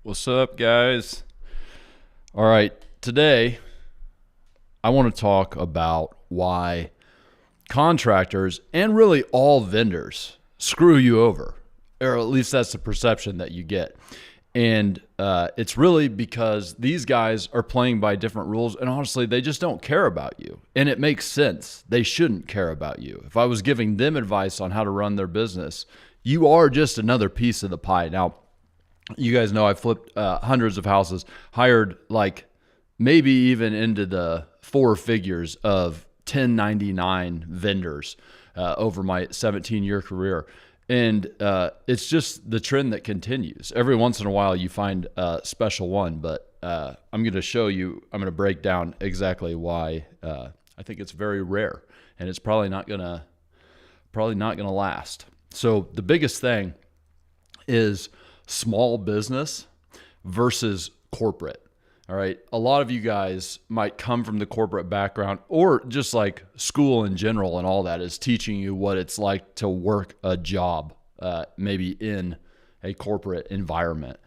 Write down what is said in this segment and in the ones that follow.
What's up, guys? All right, today I want to talk about why contractors and really all vendors screw you over, or at least that's the perception that you get. And it's really because these guys are playing by different rules, and honestly, they just don't care about you. And it makes sense. They shouldn't care about you. If I was giving them advice on how to run their business, you are just another piece of the pie. Now, you guys know I flipped hundreds of houses, hired like maybe even into the four figures of 1099 vendors over my 17-year career. And it's just the trend that continues. Every once in a while you find a special one, but I'm going to show you, I'm going to break down exactly why I think it's very rare, and it's probably not going to last. So the biggest thing is small business versus corporate. All right. A lot of you guys might come from the corporate background, or just like school in general and all that is teaching you what it's like to work a job, maybe in a corporate environment.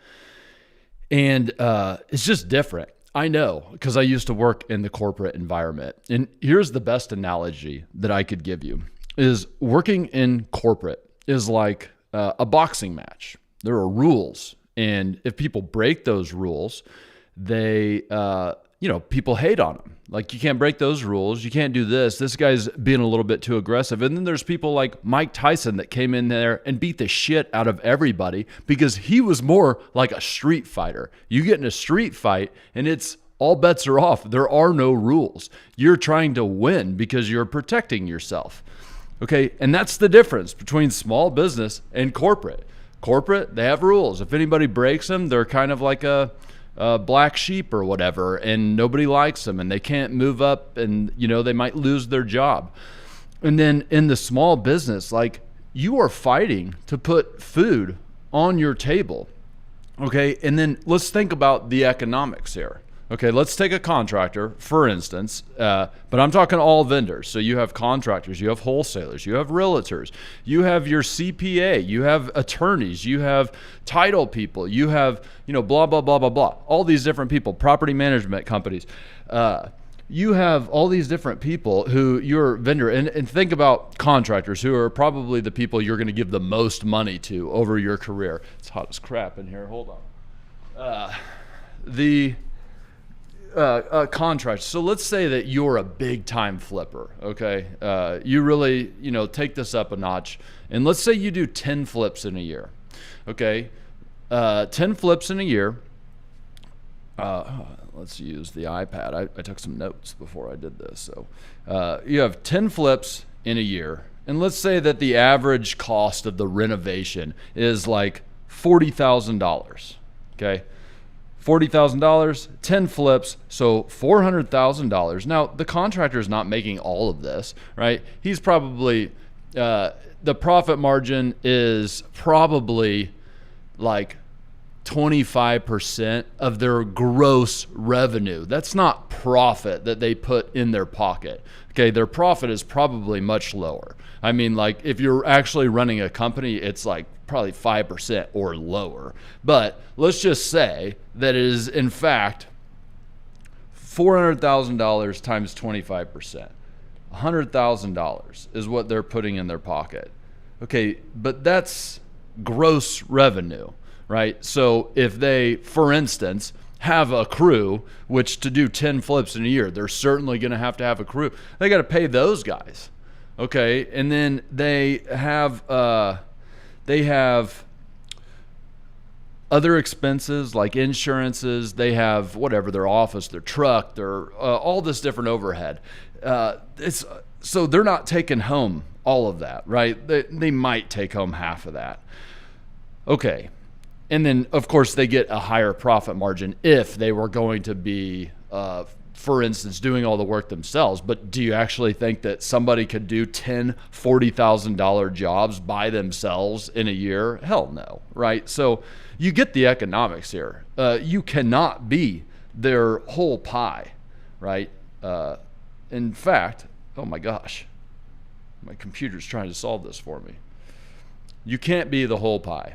And it's just different. I know, because I used to work in the corporate environment. And here's the best analogy that I could give you is working in corporate is like a boxing match. There are rules, and if people break those rules, they, people hate on them. Like, you can't break those rules. You can't do this. This guy's being a little bit too aggressive. And then there's people like Mike Tyson that came in there and beat the shit out of everybody because he was more like a street fighter. You get in a street fight and it's all bets are off. There are no rules. You're trying to win because you're protecting yourself. Okay. And that's the difference between small business and corporate. Corporate, they have rules. If anybody breaks them, they're kind of like a black sheep or whatever, and nobody likes them, and they can't move up, and they might lose their job. And then in the small business, like, you are fighting to put food on your table. Okay, and then let's think about the economics here. Okay, let's take a contractor, for instance, but I'm talking all vendors. So you have contractors, you have wholesalers, you have realtors, you have your CPA, you have attorneys, you have title people, you have, blah, blah, blah, blah, blah. All these different people, property management companies. You have all these different people who you're vendor, and think about contractors who are probably the people you're going to give the most money to over your career. It's hot as crap in here. Hold on. Contracts. So let's say that you're a big time flipper. Okay. You really, take this up a notch, and let's say you do 10 flips in a year. Okay. 10 flips in a year. Let's use the iPad. I took some notes before I did this. So, you have 10 flips in a year, and let's say that the average cost of the renovation is like $40,000. Okay. $40,000, 10 flips, so $400,000. Now, the contractor is not making all of this, right? He's probably, the profit margin is probably like 25% of their gross revenue. That's not profit that they put in their pocket. Okay, their profit is probably much lower. I mean, like, if you're actually running a company, it's like probably 5% or lower. But let's just say that it is, in fact, $400,000 times 25%. $100,000 is what they're putting in their pocket. Okay, but that's gross revenue, right? So if they, for instance, have a crew, which to do 10 flips in a year, they're certainly going to have a crew. They got to pay those guys. Okay, and then they have other expenses like insurances. They have whatever, their office, their truck, their all this different overhead. So they're not taking home all of that, right? They might take home half of that. Okay, and then of course they get a higher profit margin if they were going to be, for instance, doing all the work themselves. But do you actually think that somebody could do 10 $40,000 jobs by themselves in a year? Hell no, right? So you get the economics here. You cannot be their whole pie, right? In fact, oh my gosh, my computer's trying to solve this for me. You can't be the whole pie.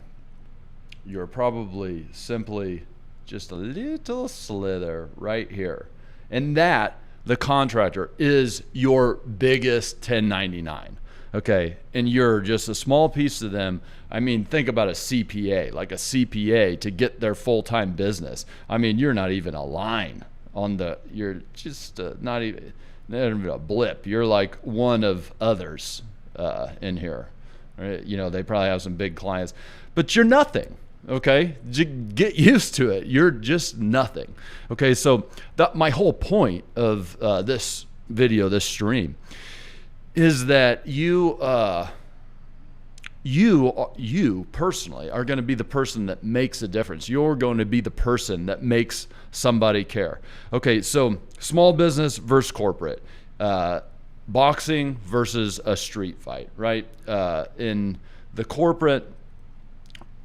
you're probably simply just a little slither right here. And that, the contractor, is your biggest 1099. Okay, and you're just a small piece of them. I mean, think about a CPA, like a CPA to get their full-time business. I mean, you're not even a line on you're just not even a blip. You're like one of others in here. Right? You know, they probably have some big clients, but you're nothing. Okay, get used to it. You're just nothing. Okay, so my whole point of this video, this stream, is that you personally are going to be the person that makes a difference. You're going to be the person that makes somebody care. Okay, so small business versus corporate, boxing versus a street fight, right? In the corporate,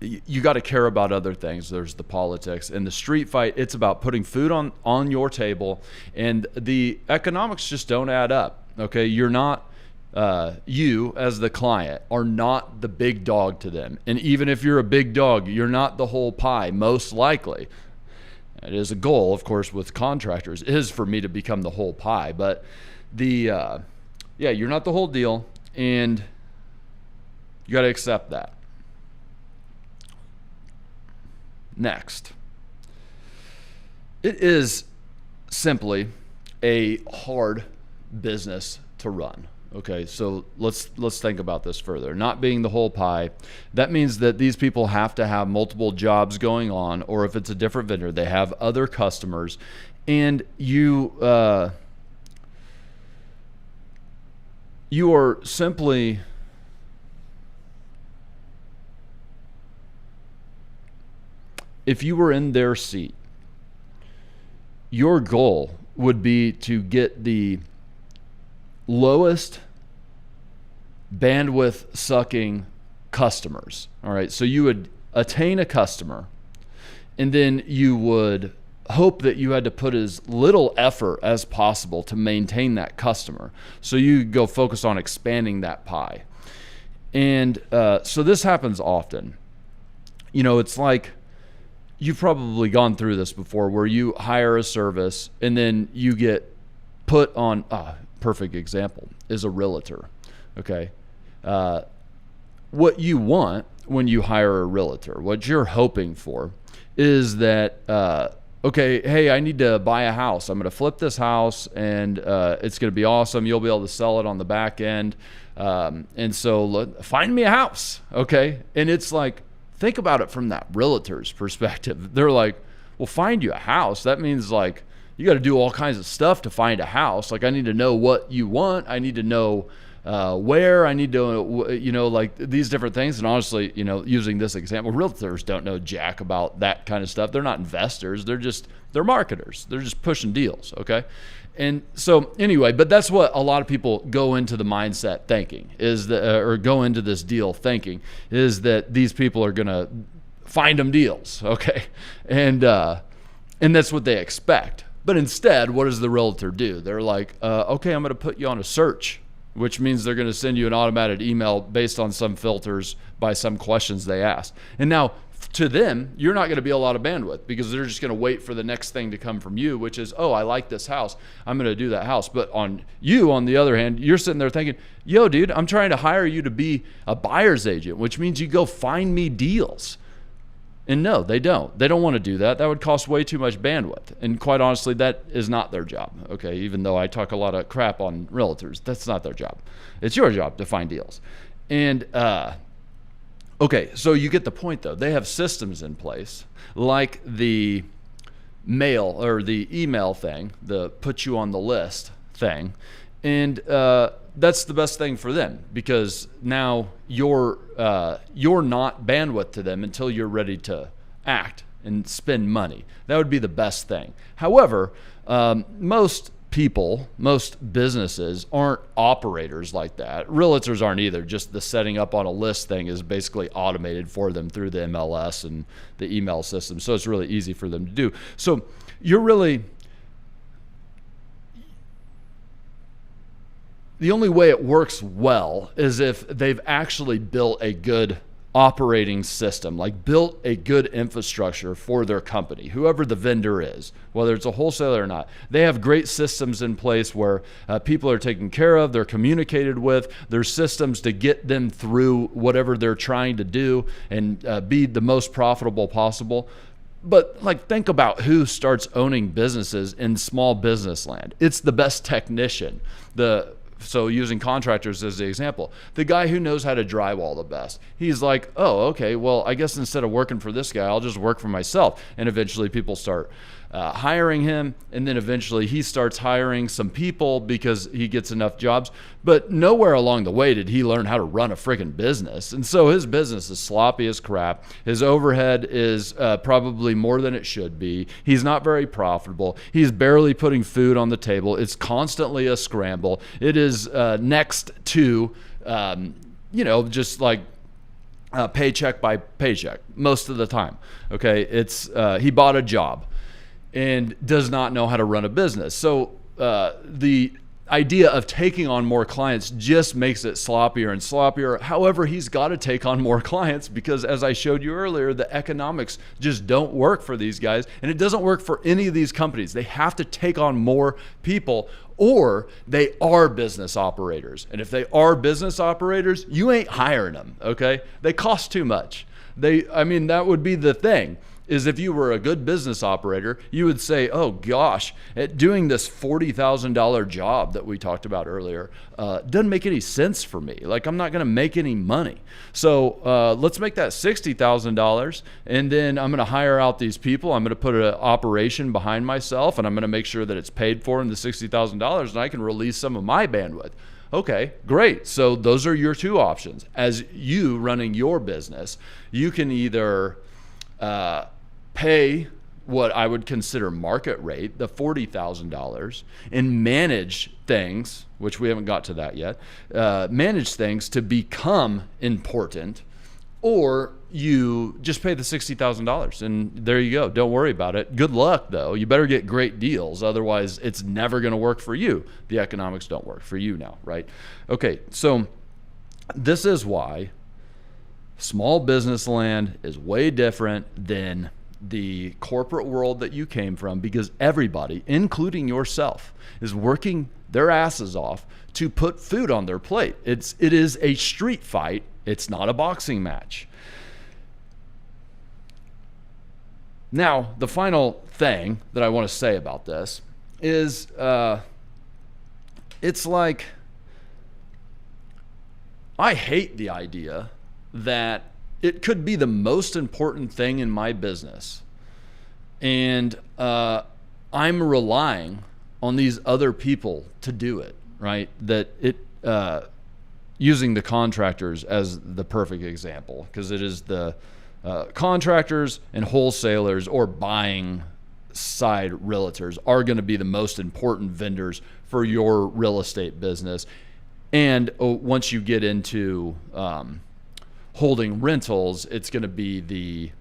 you got to care about other things. There's the politics. In the street fight, it's about putting food on your table, and the economics just don't add up. Okay, you're not. You as the client are not the big dog to them. And even if you're a big dog, you're not the whole pie, most likely. It is a goal, of course, with contractors, is for me to become the whole pie. But you're not the whole deal, and you got to accept that. Next, it is simply a hard business to run. Okay, so let's think about this further. Not being the whole pie, that means that these people have to have multiple jobs going on, or if it's a different vendor, they have other customers, and you are simply if you were in their seat, your goal would be to get the lowest bandwidth sucking customers. All right. So you would attain a customer, and then you would hope that you had to put as little effort as possible to maintain that customer. So you go focus on expanding that pie. And so this happens often. You know, it's like, you've probably gone through this before, where you hire a service and then you get put on, perfect example is a realtor. Okay. What you want when you hire a realtor, what you're hoping for is that, okay, hey, I need to buy a house. I'm going to flip this house, and it's going to be awesome. You'll be able to sell it on the back end. And so find me a house. Okay. And it's like, think about it from that realtor's perspective. They're like, well, find you a house. That means like you got to do all kinds of stuff to find a house. Like, I need to know what you want. I need to know where. I need to, like these different things. And honestly, using this example, realtors don't know jack about that kind of stuff. They're not investors. They're marketers. They're just pushing deals. Okay. And so anyway, but that's what a lot of people go into the mindset thinking is that, or go into this deal thinking is that these people are going to find them deals. Okay. And that's what they expect. But instead, what does the realtor do? They're like, okay, I'm going to put you on a search, which means they're going to send you an automated email based on some filters by some questions they asked. And now to them, you're not going to be a lot of bandwidth because they're just going to wait for the next thing to come from you, which is, oh, I like this house. I'm going to do that house. But on the other hand, you're sitting there thinking, yo, dude, I'm trying to hire you to be a buyer's agent, which means you go find me deals. And no, they don't. They don't want to do that. That would cost way too much bandwidth. And quite honestly, that is not their job. Okay, even though I talk a lot of crap on realtors, that's not their job. It's your job to find deals. And okay, so you get the point though. They have systems in place like the mail or the email thing, the put you on the list thing. And that's the best thing for them because now you're not bandwidth to them until you're ready to act and spend money. That would be the best thing. However, most businesses aren't operators like that. Realtors aren't either. Just the setting up on a list thing is basically automated for them through the MLS and the email system. So it's really easy for them to do. So you're really, the only way it works well is if they've actually built a good operating system, like built a good infrastructure for their company, whoever the vendor is, whether it's a wholesaler or not. They have great systems in place where people are taken care of, they're communicated with, there's systems to get them through whatever they're trying to do and be the most profitable possible. But like, think about who starts owning businesses in small business land. It's the best technician. So using contractors as the example, the guy who knows how to drywall the best, he's like, oh, okay, well, I guess instead of working for this guy, I'll just work for myself. And eventually people start hiring him. And then eventually he starts hiring some people because he gets enough jobs. But nowhere along the way did he learn how to run a freaking business. And so his business is sloppy as crap. His overhead is probably more than it should be. He's not very profitable. He's barely putting food on the table. It's constantly a scramble. It is next to, just like paycheck by paycheck most of the time. Okay, it's he bought a job and does not know how to run a business. So the idea of taking on more clients just makes it sloppier and sloppier. However, he's got to take on more clients because, as I showed you earlier, the economics just don't work for these guys, and it doesn't work for any of these companies. They have to take on more people, or they are business operators. And if they are business operators, you ain't hiring them, okay? They cost too much. That would be the thing. Is if you were a good business operator, you would say, oh gosh, doing this $40,000 job that we talked about earlier doesn't make any sense for me. Like, I'm not going to make any money. So let's make that $60,000, and then I'm going to hire out these people. I'm going to put an operation behind myself, and I'm going to make sure that it's paid for in the $60,000, and I can release some of my bandwidth. Okay, great. So those are your two options. As you running your business, you can either pay what I would consider market rate, the $40,000, and manage things, which we haven't got to that yet, manage things to become important, or you just pay the $60,000 and there you go. Don't worry about it. Good luck though. You better get great deals. Otherwise it's never going to work for you. The economics don't work for you now, right? Okay. So this is why small business land is way different than the corporate world that you came from, because everybody, including yourself, is working their asses off to put food on their plate. It is a street fight. It's not a boxing match. Now, the final thing that I want to say about this is it's like, I hate the idea that it could be the most important thing in my business, and I'm relying on these other people to do it, right? Using the contractors as the perfect example, because it is the contractors and wholesalers or buying side realtors are going to be the most important vendors for your real estate business. And once you get into holding rentals, it's going to be the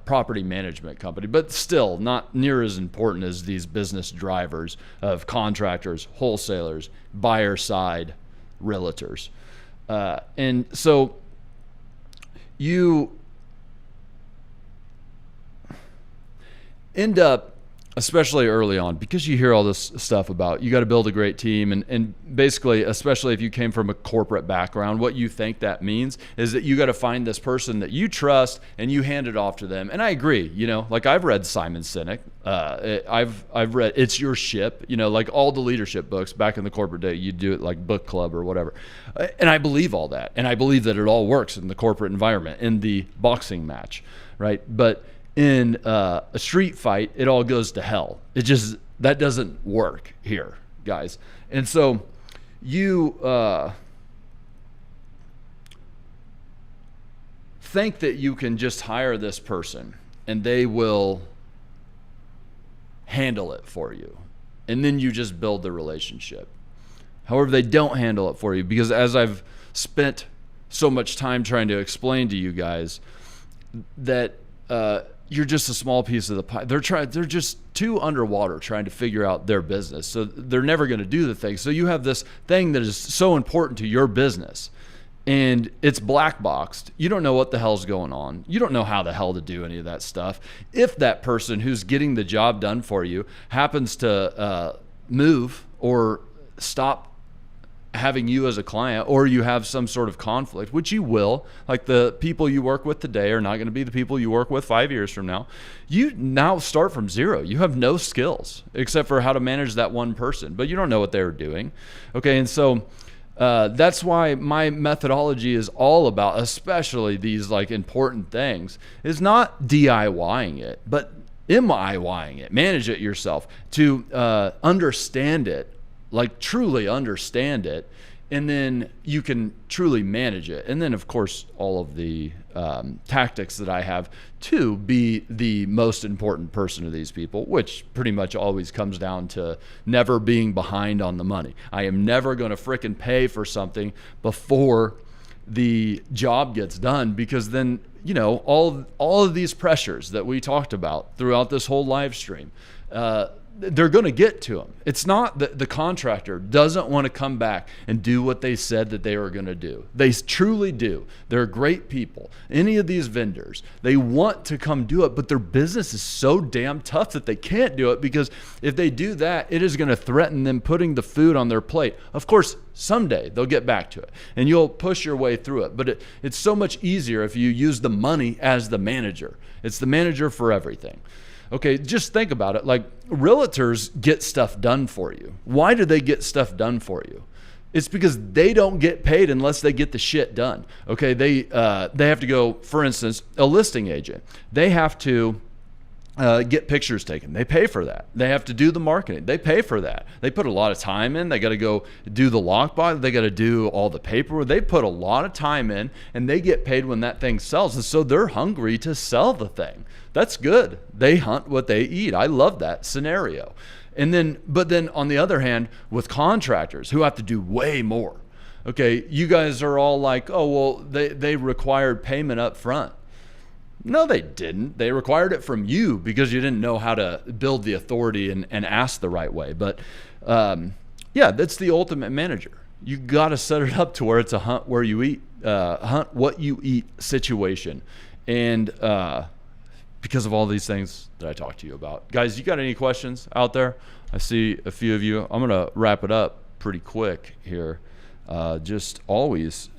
property management company, but still not near as important as these business drivers of contractors, wholesalers, buyer side realtors. And so you end up, especially early on, because you hear all this stuff about you got to build a great team, and basically, especially if you came from a corporate background, what you think that means is that you got to find this person that you trust and you hand it off to them. And I agree, like I've read Simon Sinek, I've read It's Your Ship, like all the leadership books back in the corporate day. You do it like book club or whatever, and I believe all that, and I believe that it all works in the corporate environment, in the boxing match, right? But in a street fight, it all goes to hell. That doesn't work here, guys. And so you think that you can just hire this person and they will handle it for you, and then you just build the relationship. However, they don't handle it for you, because as I've spent so much time trying to explain to you guys that you're just a small piece of the pie. They're just too underwater trying to figure out their business. So they're never going to do the thing. So you have this thing that is so important to your business, and it's black boxed. You don't know what the hell's going on. You don't know how the hell to do any of that stuff. If that person who's getting the job done for you happens to move or stop having you as a client, or you have some sort of conflict, which you will, like the people you work with today are not going to be the people you work with 5 years from now. You now start from zero. You have no skills except for how to manage that one person, but you don't know what they were doing. Okay. And so that's why my methodology is all about, especially these like important things, is not DIYing it, but MIYing it. Manage it yourself to understand it, like truly understand it, and then you can truly manage it. And then, of course, all of the tactics that I have to be the most important person to these people, which pretty much always comes down to never being behind on the money. I am never going to frickin' pay for something before the job gets done, because then, you know, all of these pressures that we talked about throughout this whole live stream, they're going to get to them. It's not that the contractor doesn't want to come back and do what they said that they were going to do. They truly do. They're great people. Any of these vendors, they want to come do it, but their business is so damn tough that they can't do it, because if they do that, it is going to threaten them putting the food on their plate. Of course, someday they'll get back to it and you'll push your way through it. But it's so much easier if you use the money as the manager. It's the manager for everything. Okay, just think about it. Like, realtors get stuff done for you. Why do they get stuff done for you? It's because they don't get paid unless they get the shit done. Okay, they have to go, for instance, a listing agent. They have to get pictures taken. They pay for that. They have to do the marketing. They pay for that. They put a lot of time in. They got to go do the lockbox. They got to do all the paperwork. They put a lot of time in, and they get paid when that thing sells. And so they're hungry to sell the thing. That's good. They hunt what they eat. I love that scenario. But then on the other hand, with contractors who have to do way more. Okay, you guys are all like, oh, well, they required payment up front. No, they didn't. They required it from you because you didn't know how to build the authority and ask the right way. But yeah, that's the ultimate manager. You got to set it up to where it's a hunt where you eat, hunt what you eat situation. And because of all these things that I talked to you about. Guys, you got any questions out there? I see a few of you. I'm going to wrap it up pretty quick here. Just always,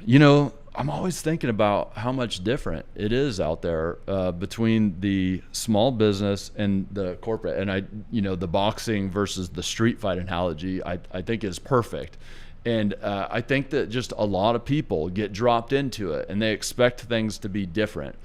you know, I'm always thinking about how much different it is out there between the small business and the corporate. And the boxing versus the street fight analogy, I think is perfect. And I think that just a lot of people get dropped into it and they expect things to be different.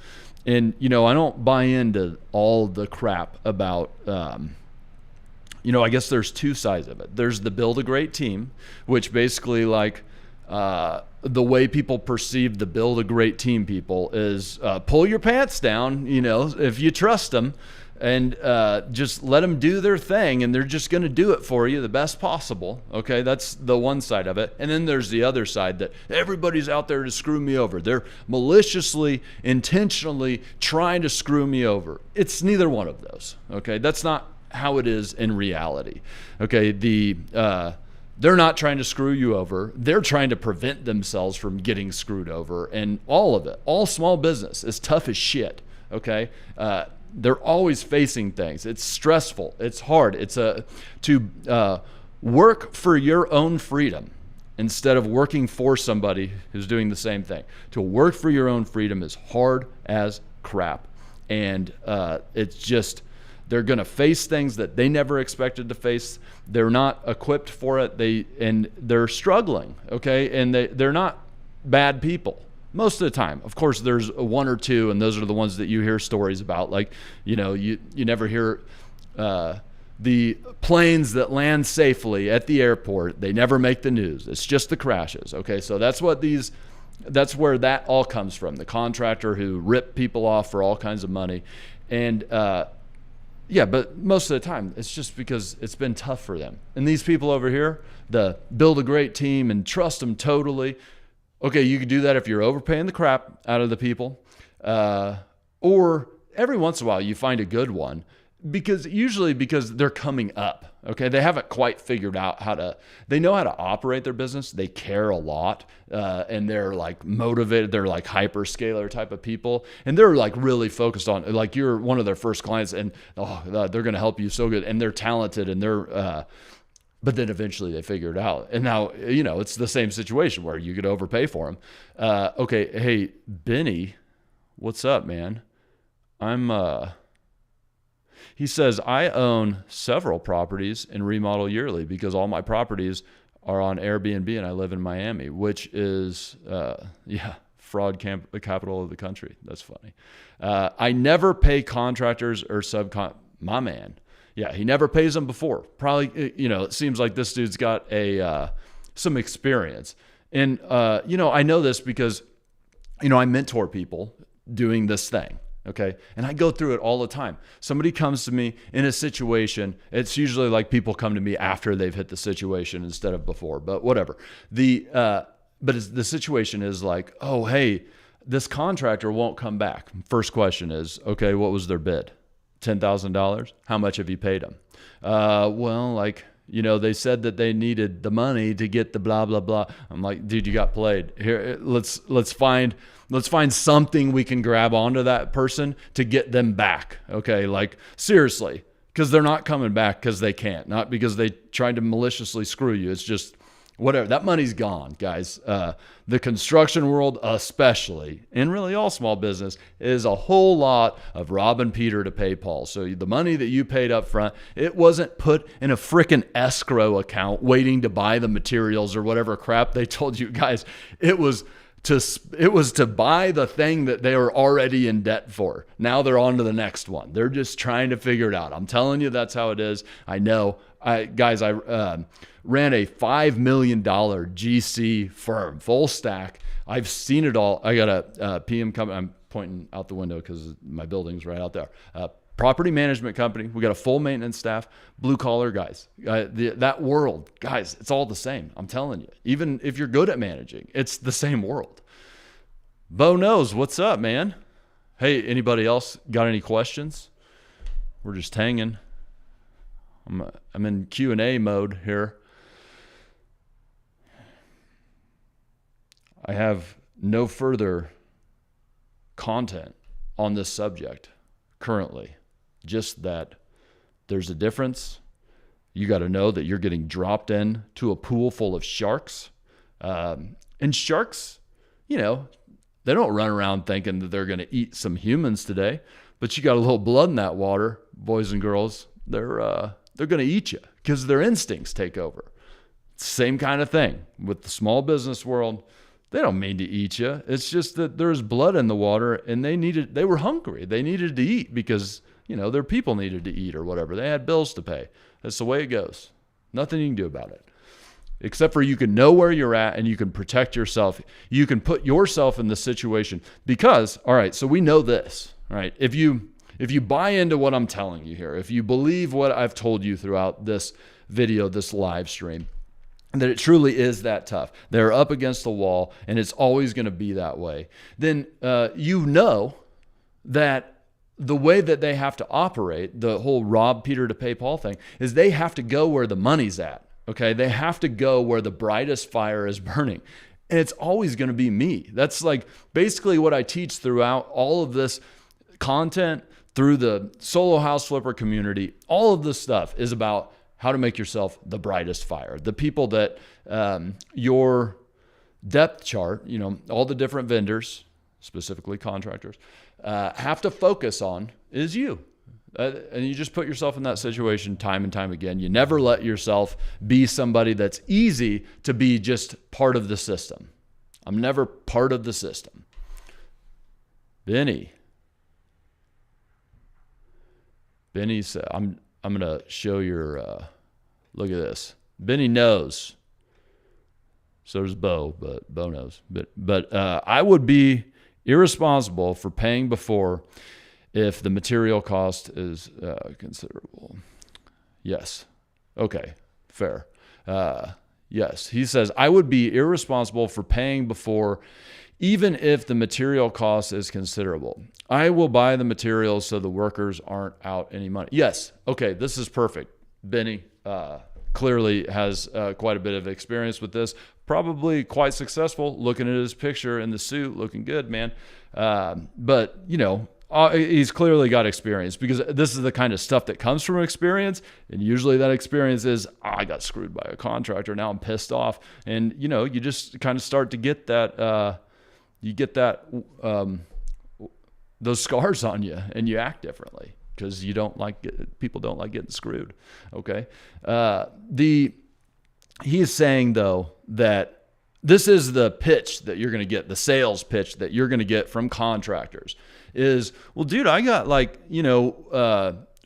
And, I don't buy into all the crap about, I guess there's two sides of it. There's the build a great team, which basically like the way people perceive the build a great team people is pull your pants down, if you trust them. And just let them do their thing, and they're just going to do it for you the best possible. Okay, that's the one side of it. And then there's the other side that everybody's out there to screw me over. They're maliciously, intentionally trying to screw me over. It's neither one of those. Okay, that's not how it is in reality. Okay, they're not trying to screw you over. They're trying to prevent themselves from getting screwed over. And all of it, all small business is tough as shit. Okay. They're always facing things. It's stressful. It's hard. It's to work for your own freedom instead of working for somebody who's doing the same thing. To work for your own freedom is hard as crap. And it's just, they're going to face things that they never expected to face. They're not equipped for it. They're struggling. Okay. And they're not bad people. Most of the time. Of course, there's one or two, and those are the ones that you hear stories about. Like, you never hear the planes that land safely at the airport. They never make the news. It's just the crashes. Okay, so that's where that all comes from. The contractor who ripped people off for all kinds of money. And yeah, but most of the time, it's just because it's been tough for them. And these people over here, the build a great team and trust them totally. Okay, you could do that if you're overpaying the crap out of the people, or every once in a while you find a good one because they're coming up. Okay. They haven't quite figured out they know how to operate their business. They care a lot. And they're like motivated. They're like hyperscaler type of people. And they're like really focused on, like, you're one of their first clients, and they're going to help you so good. And they're talented, and but then eventually they figure it out. And now, it's the same situation where you could overpay for them. Okay. Hey, Benny, what's up, man? He says, I own several properties and remodel yearly because all my properties are on Airbnb and I live in Miami, which is, fraud capital of the country. That's funny. I never pay contractors or my man. Yeah, he never pays them before. Probably, it seems like this dude's got some experience. And, I know this because, I mentor people doing this thing. Okay. And I go through it all the time. Somebody comes to me in a situation. It's usually like people come to me after they've hit the situation instead of before, but whatever. The situation is like, oh, hey, this contractor won't come back. First question is, okay, what was their bid? $10,000. How much have you paid them? They said that they needed the money to get the blah, blah, blah. I'm like, dude, you got played. Here, let's find something we can grab onto that person to get them back. Okay. Like, seriously, because they're not coming back because they can't, not because they tried to maliciously screw you. It's just whatever. That money's gone, guys. The construction world, especially, and really all small business, is a whole lot of robbing Peter to pay Paul. So the money that you paid up front, it wasn't put in a freaking escrow account waiting to buy the materials or whatever crap they told you guys. It was to buy the thing that they were already in debt for. Now they're on to the next one. They're just trying to figure it out. I'm telling you, that's how it is. I know. I ran a $5 million GC firm, full stack. I've seen it all. I got a PM company. I'm pointing out the window because my building's right out there. Property management company. We got a full maintenance staff, blue collar guys. That world, guys, it's all the same. I'm telling you. Even if you're good at managing, it's the same world. Bo knows. What's up, man? Hey, anybody else got any questions? We're just hanging. I'm in Q&A mode here. I have no further content on this subject currently. Just that there's a difference. You got to know that you're getting dropped in to a pool full of sharks. And sharks, they don't run around thinking that they're going to eat some humans today. But you got a little blood in that water, boys and girls. They're going to eat you because their instincts take over. Same kind of thing with the small business world. They don't mean to eat you. It's just that there's blood in the water and they were hungry. They needed to eat because, their people needed to eat or whatever. They had bills to pay. That's the way it goes. Nothing you can do about it. Except for you can know where you're at and you can protect yourself. You can put yourself in the situation because, all right, so we know this, right? If you buy into what I'm telling you here, if you believe what I've told you throughout this video, this live stream, that it truly is that tough. They're up against the wall and it's always going to be that way. Then you know that the way that they have to operate, the whole rob Peter to pay Paul thing, is they have to go where the money's at. Okay. They have to go where the brightest fire is burning. And it's always going to be me. That's like basically what I teach throughout all of this content, through the solo house flipper community. All of this stuff is about how to make yourself the brightest fire. The people that your depth chart, all the different vendors, specifically contractors, have to focus on is you. And you just put yourself in that situation time and time again. You never let yourself be somebody that's easy to be just part of the system. I'm never part of the system. Benny said, I'm going to show your, look at this. Benny knows. So does Bo, but Bo knows. But I would be irresponsible for paying before if the material cost is considerable. Yes. Okay. Fair. Yes. He says, I would be irresponsible for paying before even if the material cost is considerable. I will buy the materials so the workers aren't out any money. Yes. Okay. This is perfect. Benny clearly has quite a bit of experience with this. Probably quite successful. Looking at his picture in the suit, looking good, man. But he's clearly got experience, because this is the kind of stuff that comes from experience. And usually that experience is, I got screwed by a contractor. Now I'm pissed off. And, you just kind of start to get that, those scars on you, and you act differently because people don't like getting screwed. Okay. He is saying though that this is the pitch that you're going to get, the sales pitch that you're going to get from contractors is, well, dude, I got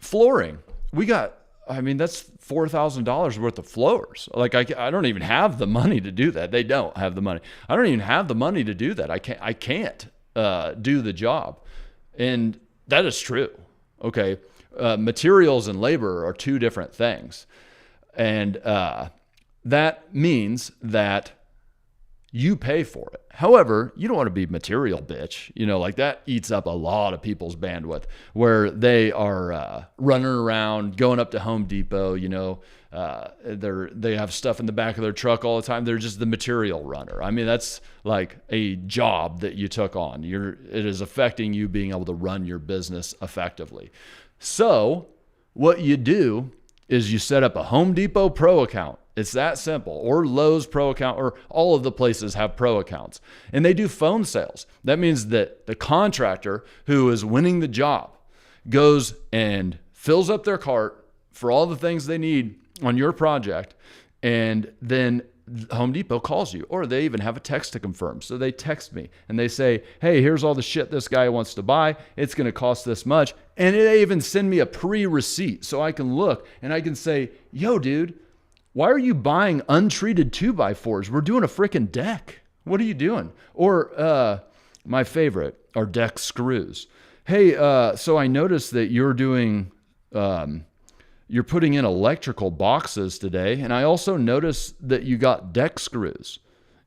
flooring. That's $4,000 worth of floors. Like I don't even have the money to do that. They don't have the money. I don't even have the money to do that. I can't do the job. And that is true. Okay. Materials and labor are two different things. And that means that you pay for it. However, you don't want to be material bitch. That eats up a lot of people's bandwidth, where they are running around, going up to Home Depot. They have stuff in the back of their truck all the time. They're just the material runner. That's like a job that you took on. It is affecting you being able to run your business effectively. So what you do is you set up a Home Depot Pro account. It's that simple. Or Lowe's Pro account, or all of the places have Pro accounts. And they do phone sales. That means that the contractor who is winning the job goes and fills up their cart for all the things they need on your project, and then Home Depot calls you, or they even have a text to confirm. So they text me and they say, hey, here's all the shit this guy wants to buy. It's going to cost this much. And they even send me a pre-receipt so I can look and I can say, yo, dude, why are you buying untreated 2x4s? We're doing a freaking deck. What are you doing? Or my favorite are deck screws. Hey, so I noticed that you're doing, you're putting in electrical boxes today. And I also noticed that you got deck screws.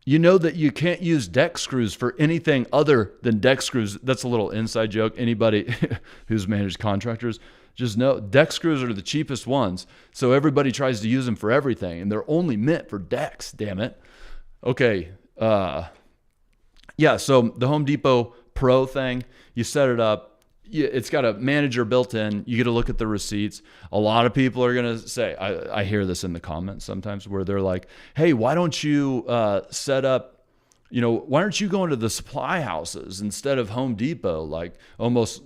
You know that you can't use deck screws for anything other than deck screws. That's a little inside joke. Anybody who's managed contractors, just know deck screws are the cheapest ones. So everybody tries to use them for everything, and they're only meant for decks, damn it. Okay. So the Home Depot Pro thing, you set it up. It's got a manager built in. You get to look at the receipts. A lot of people are going to say, I hear this in the comments sometimes, where they're like, hey, why don't you set up, why aren't you going to the supply houses instead of Home Depot? Like almost,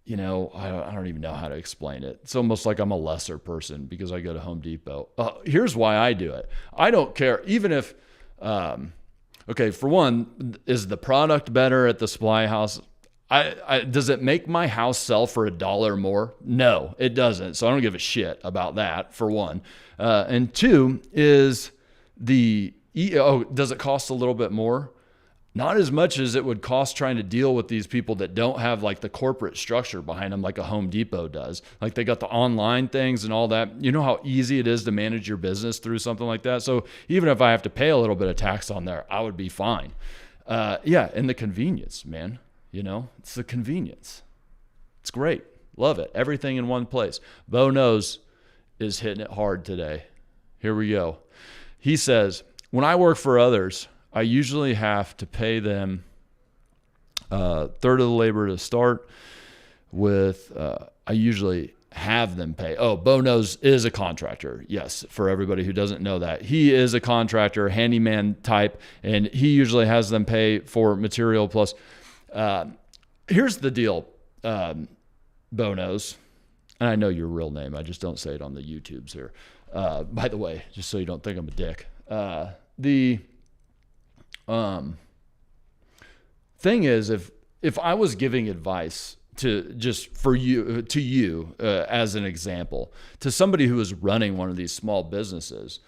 I don't even know how to explain it. It's almost like I'm a lesser person because I go to Home Depot. Here's why I do it. I don't care. Even if, for one, is the product better at the supply house? Does it make my house sell for $1 more? No, it doesn't. So I don't give a shit about that, for one. And two is does it cost a little bit more? Not as much as it would cost trying to deal with these people that don't have like the corporate structure behind them like a Home Depot does. Like they got the online things and all that. You know how easy it is to manage your business through something like that? So even if I have to pay a little bit of tax on there, I would be fine. And the convenience, man. It's the convenience. It's great. Love it. Everything in one place. Bo Knows is hitting it hard today. Here we go. He says, when I work for others, I usually have to pay them a third of the labor to start with. I usually have them pay. Oh, Bo Knows is a contractor. Yes, for everybody who doesn't know that. He is a contractor, handyman type, and he usually has them pay for material plus. Here's the deal, Bo Knows, and I know your real name. I just don't say it on the YouTubes here. By the way, just so you don't think I'm a dick. The thing is, if I was giving advice to you as an example, to somebody who is running one of these small businesses,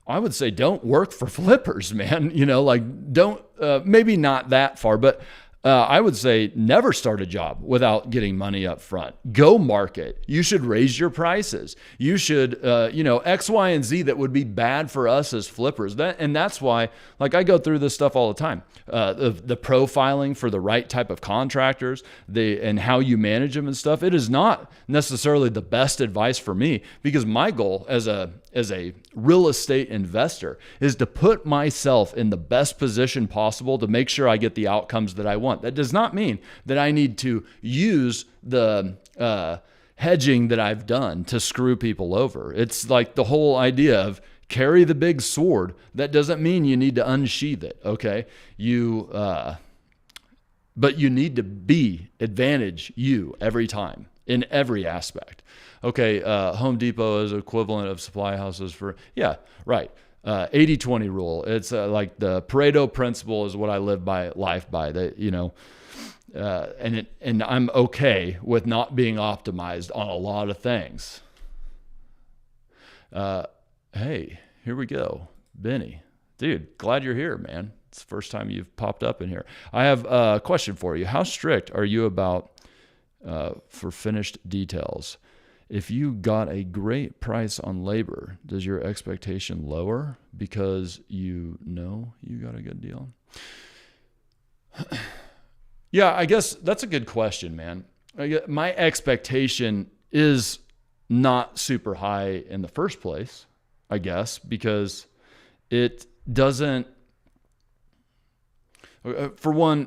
I would say don't work for flippers, man. Don't maybe not that far, but I would say never start a job without getting money up front. Go market. You should raise your prices. You should, X, Y, and Z that would be bad for us as flippers. And that's why, like, I go through this stuff all the time. The profiling for the right type of contractors, and how you manage them and stuff. It is not necessarily the best advice for me, because my goal as a real estate investor is to put myself in the best position possible to make sure I get the outcomes that I want. That does not mean that I need to use the hedging that I've done to screw people over. It's like the whole idea of carry the big sword. That doesn't mean you need to unsheath it, okay? But you need to be advantage you every time in every aspect. Okay, Home Depot is equivalent of supply houses for, yeah, right. 80-20 rule. It's like the Pareto principle is what I live by life by. That, and I'm okay with not being optimized on a lot of things. Hey, here we go. Benny, dude, glad you're here, man. It's the first time you've popped up in here. I have a question for you. How strict are you about for finished details? If you got a great price on labor, does your expectation lower because you know you got a good deal? Yeah, I guess that's a good question, man. My expectation is not super high in the first place, I guess, because it doesn't, for one,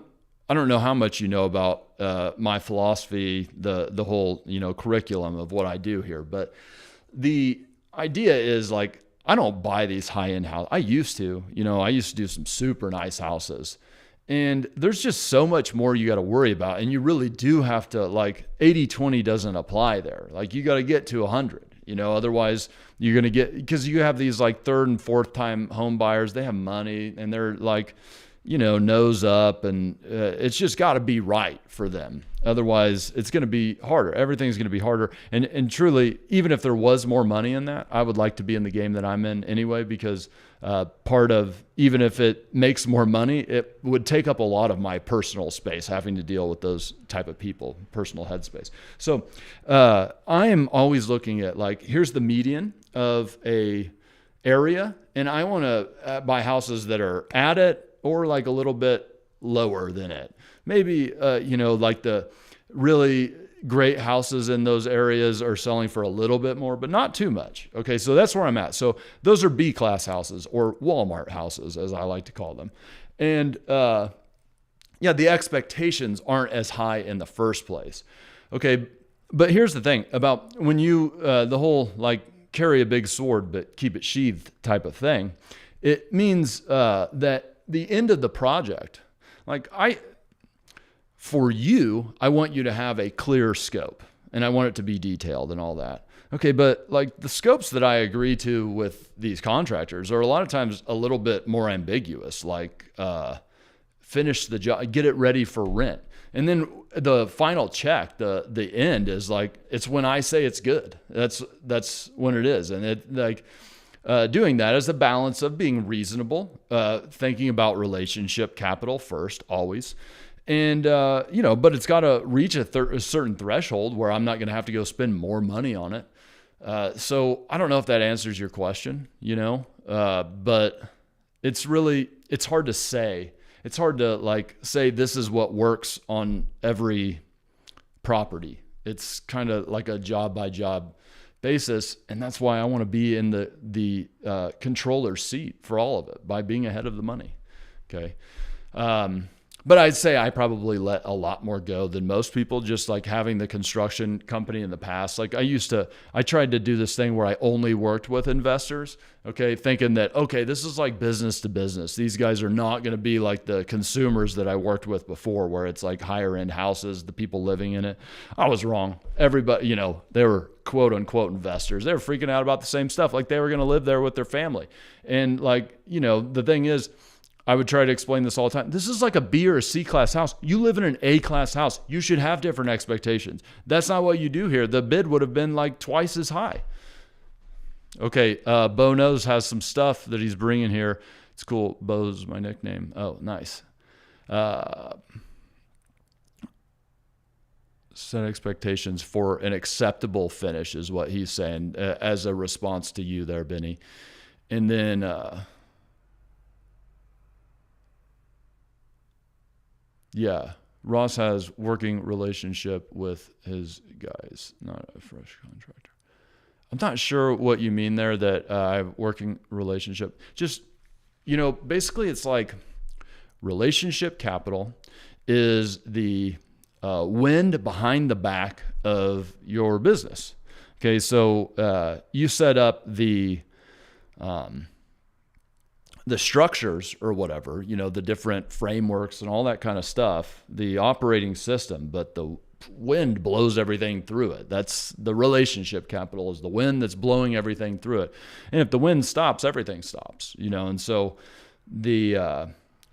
I don't know how much you know about my philosophy, the whole, curriculum of what I do here, but the idea is like, I don't buy these high-end houses. I used to do some super nice houses, and there's just so much more you got to worry about. And you really do have to, like, 80-20 doesn't apply there. Like, you got to get to 100, otherwise you're going to get, because you have these like third and fourth time home buyers, they have money and they're like, nose up, and it's just got to be right for them. Otherwise, it's going to be harder. Everything's going to be harder. And truly, even if there was more money in that, I would like to be in the game that I'm in anyway, because part of, even if it makes more money, it would take up a lot of my personal space, having to deal with those type of people, personal headspace. So I am always looking at, like, here's the median of a area, and I want to buy houses that are at it, or like a little bit lower than it. Maybe, like the really great houses in those areas are selling for a little bit more, but not too much. Okay, so that's where I'm at. So those are B-class houses, or Walmart houses, as I like to call them. And the expectations aren't as high in the first place. Okay, but here's the thing about when you, the whole like carry a big sword but keep it sheathed type of thing, it means that the end of the project, like for you, I want you to have a clear scope, and I want it to be detailed and all that. Okay, but like the scopes that I agree to with these contractors are a lot of times a little bit more ambiguous, like finish the job, get it ready for rent. And then the final check, the end is like, it's when I say it's good. That's when it is. And it like, doing that is a balance of being reasonable, thinking about relationship capital first, always. And, but it's got to reach a certain threshold where I'm not going to have to go spend more money on it. So I don't know if that answers your question, but it's hard to say. It's hard to like say this is what works on every property. It's kind of like a job by job basis, and that's why I want to be in the controller's seat for all of it by being ahead of the money. Okay, but I'd say I probably let a lot more go than most people. Just like having the construction company in the past, like I tried to do this thing where I only worked with investors. Okay, thinking that this is like business to business. These guys are not going to be like the consumers that I worked with before, where it's like higher end houses, the people living in it. I was wrong. Everybody, they were quote unquote investors. They were freaking out about the same stuff, like they were going to live there with their family. And like, the thing is, I would try to explain this all the time. This is like a B or a C class house. You live in an A class house. You should have different expectations. That's not what you do here. The bid would have been like twice as high. Okay, Bo Knows has some stuff that he's bringing here. It's cool. Bo's my nickname. Oh, nice. set expectations for an acceptable finish is what he's saying as a response to you there, Benny. And then, yeah, Ross has working relationship with his guys, not a fresh contractor. I'm not sure what you mean there that I have working relationship. Just, basically it's like relationship capital is the wind behind the back of your business. Okay, so you set up the structures or whatever, the different frameworks and all that kind of stuff, the operating system, but the wind blows everything through it. That's the relationship capital, is the wind that's blowing everything through it. And if the wind stops, everything stops, and so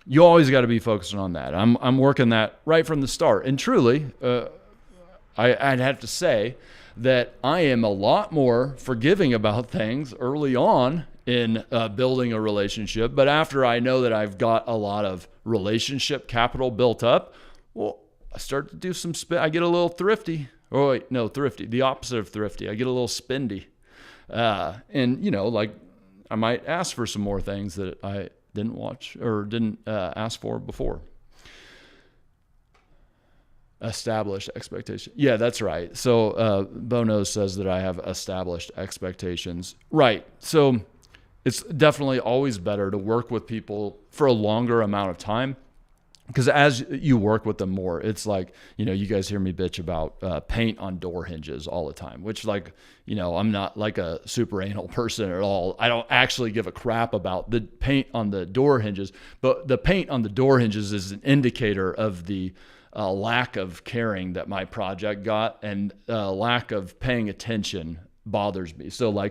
you always got to be focusing on that. I'm working that right from the start. And truly, I'd have to say that I am a lot more forgiving about things early on in building a relationship. But after I know that I've got a lot of relationship capital built up, well, I start to do some I get a little thrifty. Oh, wait, no, thrifty. The opposite of thrifty. I get a little spendy. And, like I might ask for some more things that I didn't watch or didn't ask for before. Established expectation. Yeah, that's right. So Bono says that I have established expectations. Right. So it's definitely always better to work with people for a longer amount of time, because as you work with them more, it's like, you guys hear me bitch about paint on door hinges all the time, which I'm not like a super anal person at all. I don't actually give a crap about the paint on the door hinges, but the paint on the door hinges is an indicator of the lack of caring that my project got, and lack of paying attention bothers me. So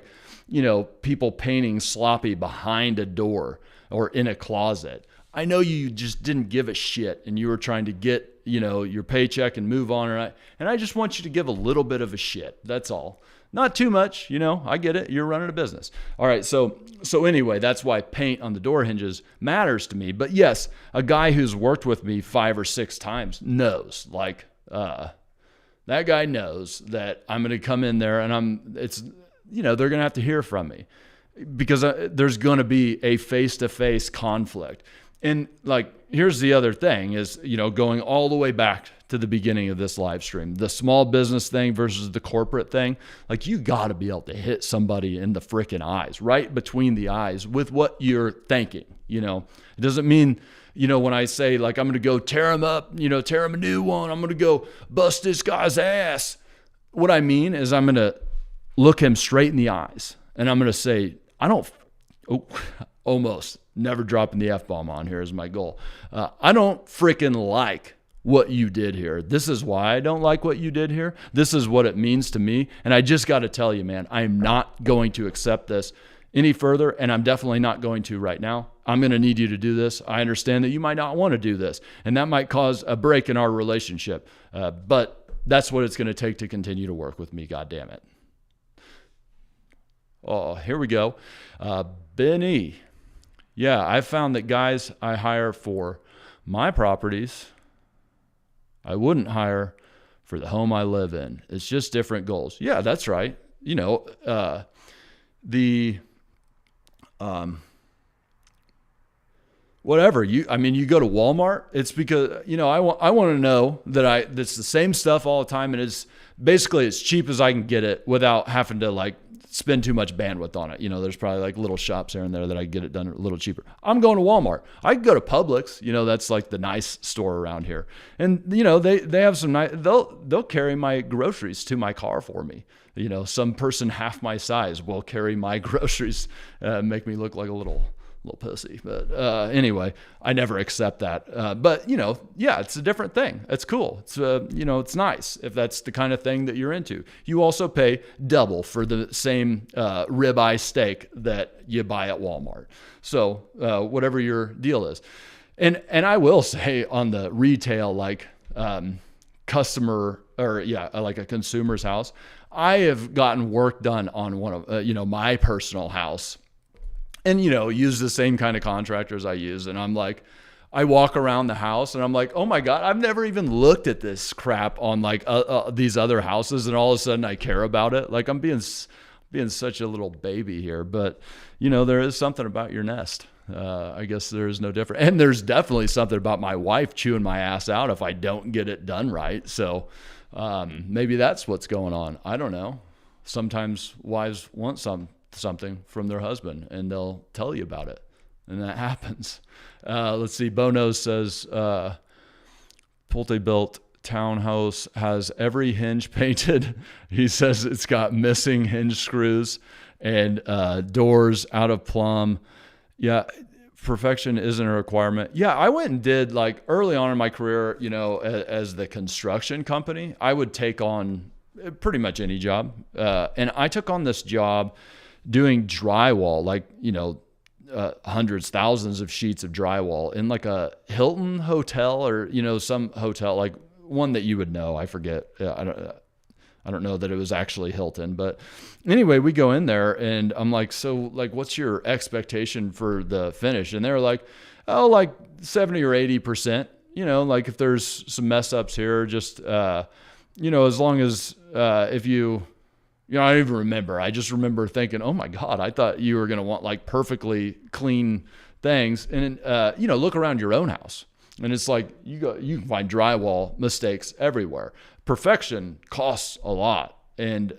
people painting sloppy behind a door or in a closet. I know you just didn't give a shit and you were trying to get, your paycheck and move on. And I just want you to give a little bit of a shit. That's all. Not too much, I get it. You're running a business. All right. So anyway, that's why paint on the door hinges matters to me. But yes, a guy who's worked with me 5 or 6 times knows, that guy knows that I'm going to come in there and they're going to have to hear from me, because there's going to be a face-to-face conflict. And here's the other thing is, going all the way back to the beginning of this live stream, the small business thing versus the corporate thing, you got to be able to hit somebody in the freaking eyes, right between the eyes, with what you're thinking. It doesn't mean, when I say I'm going to go tear him up, tear him a new one, I'm going to go bust this guy's ass. What I mean is I'm going to look him straight in the eyes and I'm going to say, almost never dropping the F-bomb on here is my goal. I don't freaking like what you did here. This is why I don't like what you did here. This is what it means to me. And I just got to tell you, man, I'm not going to accept this any further. And I'm definitely not going to right now. I'm going to need you to do this. I understand that you might not want to do this, and that might cause a break in our relationship. But that's what it's going to take to continue to work with me. God damn it. Oh, here we go. Benny. Yeah, I've found that guys I hire for my properties, I wouldn't hire for the home I live in. It's just different goals. Yeah, that's right. Whatever you go to Walmart, it's because, I want to know that that's the same stuff all the time. And it's basically as cheap as I can get it without having to spend too much bandwidth on it. There's probably little shops here and there that I get it done a little cheaper. I'm going to Walmart. I can go to Publix, that's the nice store around here. And, they have some nice, they'll carry my groceries to my car for me. Some person half my size will carry my groceries, make me look like a little pussy. But anyway, I never accept that. But, yeah, it's a different thing. It's cool. It's, it's nice if that's the kind of thing that you're into. You also pay double for the same ribeye steak that you buy at Walmart. So whatever your deal is. And I will say on the retail, customer or a consumer's house, I have gotten work done on one of, my personal house. And, use the same kind of contractors I use. And I'm like, I walk around the house and I'm like, oh my God, I've never even looked at this crap on like these other houses. And all of a sudden I care about it. Like I'm being such a little baby here, but there is something about your nest. I guess there is no different. And there's definitely something about my wife chewing my ass out if I don't get it done right. So maybe that's what's going on. I don't know. Sometimes wives want something from their husband and they'll tell you about it. And that happens. Let's see. Bono says, Pulte built townhouse has every hinge painted. He says it's got missing hinge screws and doors out of plumb. Yeah, perfection isn't a requirement. Yeah, I went and did like early on in my career, as the construction company, I would take on pretty much any job. And I took on this job doing drywall, like, hundreds, thousands of sheets of drywall in like a Hilton hotel or, some hotel, like one that you would know. I forget. I don't know that it was actually Hilton, but anyway, we go in there and I'm like, so like, what's your expectation for the finish? And they're like, oh, like 70 or 80%, like if there's some mess ups here, just, as long as, if you, I don't even remember. I just remember thinking, oh my God, I thought you were going to want like perfectly clean things. And, look around your own house and it's like, you can find drywall mistakes everywhere. Perfection costs a lot. And,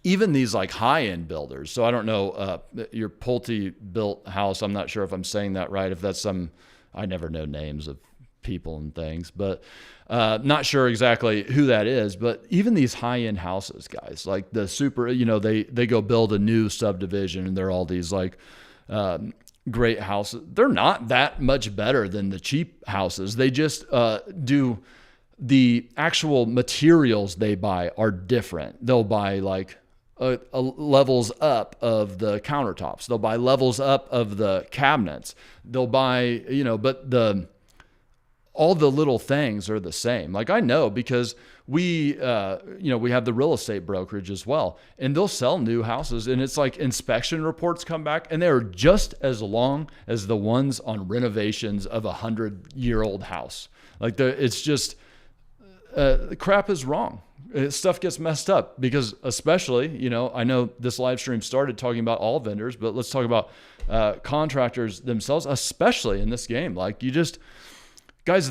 even these like high-end builders. So I don't know, your Pulte built house. I'm not sure if I'm saying that right. If that's I never know names of people and things, but not sure exactly who that is. But even these high-end houses, guys, like the super, they go build a new subdivision and they're all these like great houses. They're not that much better than the cheap houses. They just do the actual materials they buy are different. They'll buy like levels up of the countertops. They'll buy levels up of the cabinets. They'll buy, but all the little things are the same. Like I know because we have the real estate brokerage as well, and they'll sell new houses and it's like inspection reports come back and they're just as long as the ones on renovations of 100-year-old house. Like it's just, the crap is wrong. Stuff gets messed up because especially, I know this live stream started talking about all vendors, but let's talk about contractors themselves, especially in this game. Like guys,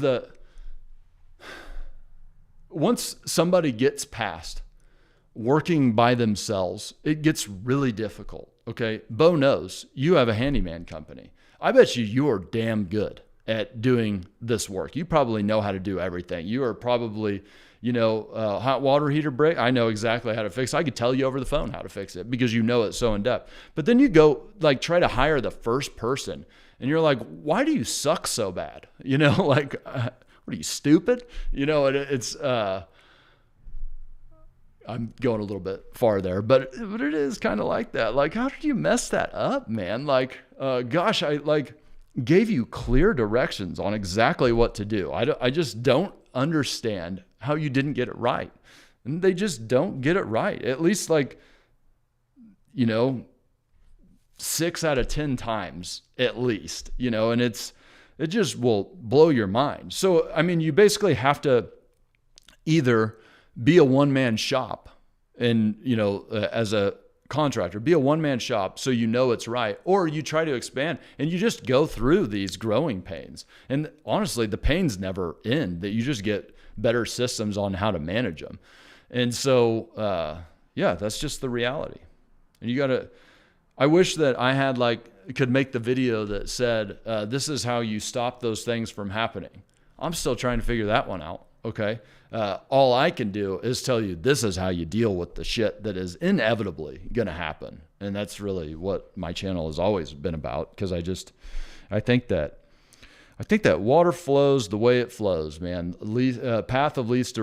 once somebody gets past working by themselves, it gets really difficult. Okay. Bo knows you have a handyman company. I bet you are damn good at doing this work. You probably know how to do everything. You are probably, hot water heater break. I know exactly how to fix it. I could tell you over the phone how to fix it because you know it so in depth. But then you go like try to hire the first person and you're like, why do you suck so bad? Like, what are you, stupid? It's, I'm going a little bit far there, but it is kind of like that. Like, how did you mess that up, man? Like, gosh, I like gave you clear directions on exactly what to do. I just don't understand how you didn't get it right. And they just don't get it right. At least like, 6 out of 10 times at least, and it just will blow your mind. So, I mean, you basically have to either be a one-man shop and, as a contractor, be a one-man shop so it's right, or you try to expand and you just go through these growing pains. And honestly, the pains never end, that you just get better systems on how to manage them. And so, that's just the reality. And I wish that I had could make the video that said, this is how you stop those things from happening. I'm still trying to figure that one out. Okay. All I can do is tell you, this is how you deal with the shit that is inevitably going to happen. And that's really what my channel has always been about. Cause I think that water flows the way it flows, man. Path of least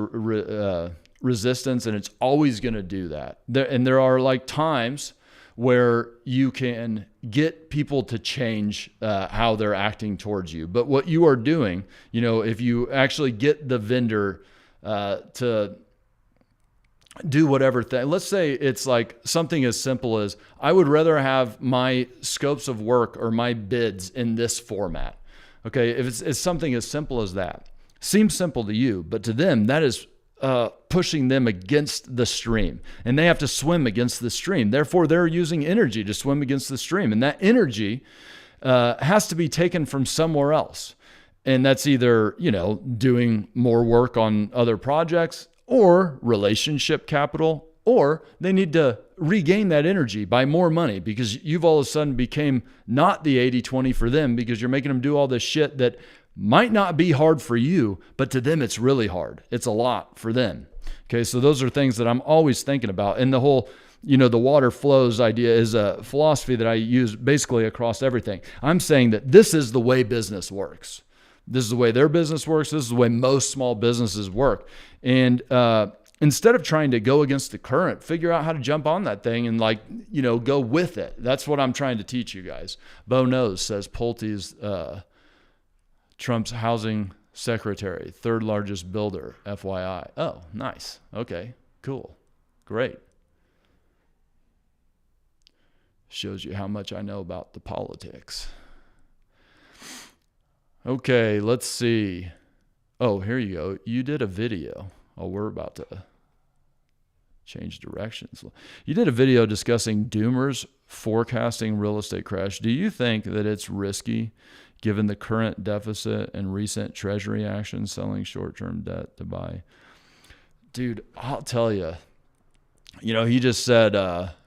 resistance. And it's always going to do that. There are like times where you can get people to change how they're acting towards you. But what you are doing, if you actually get the vendor to do whatever thing. Let's say it's like something as simple as I would rather have my scopes of work or my bids in this format. Okay, if it's something as simple as that, seems simple to you, but to them that is pushing them against the stream, and they have to swim against the stream. Therefore, they're using energy to swim against the stream, and that energy has to be taken from somewhere else. And that's either, doing more work on other projects or relationship capital, or they need to regain that energy by more money because you've all of a sudden became not the 80-20 for them because you're making them do all this shit that might not be hard for you, but to them, it's really hard. It's a lot for them. Okay. So those are things that I'm always thinking about. And the whole, the water flows idea is a philosophy that I use basically across everything. I'm saying that this is the way business works. This is the way their business works. This is the way most small businesses work. And instead of trying to go against the current, figure out how to jump on that thing and go with it. That's what I'm trying to teach you guys. Bo Knows says Pulte's Trump's housing secretary, third largest builder, FYI. Oh, nice. Okay, cool. Great. Shows you how much I know about the politics. Okay, let's see. Oh, here you go. You did a video. Oh, we're about to change directions. You did a video discussing doomers forecasting real estate crash. Do you think that it's risky given the current deficit and recent treasury action selling short-term debt to buy? Dude, I'll tell you, he just said,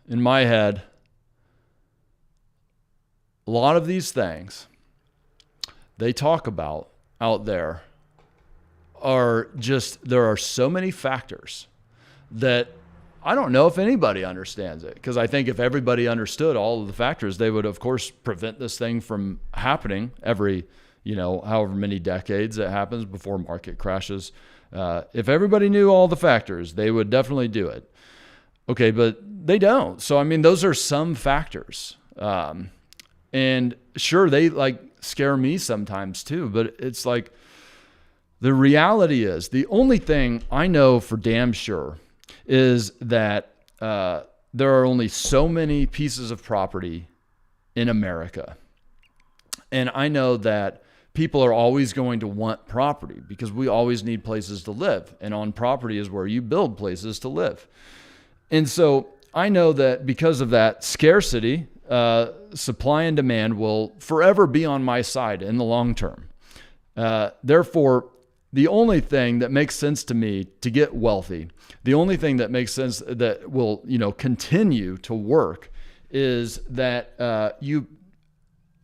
in my head, a lot of these things they talk about out there are just, there are so many factors that I don't know if anybody understands it. Because I think if everybody understood all of the factors, they would, of course, prevent this thing from happening every, however many decades it happens before market crashes. If everybody knew all the factors, they would definitely do it. Okay, but they don't. So, those are some factors. And sure, they scare me sometimes too, but it's like the reality is the only thing I know for damn sure is that there are only so many pieces of property in America. And I know that people are always going to want property because we always need places to live. And on property is where you build places to live. And so I know that because of that scarcity, supply and demand will forever be on my side in the long term. Therefore, the only thing that makes sense to me to get wealthy, the only thing that makes sense that will, continue to work is that you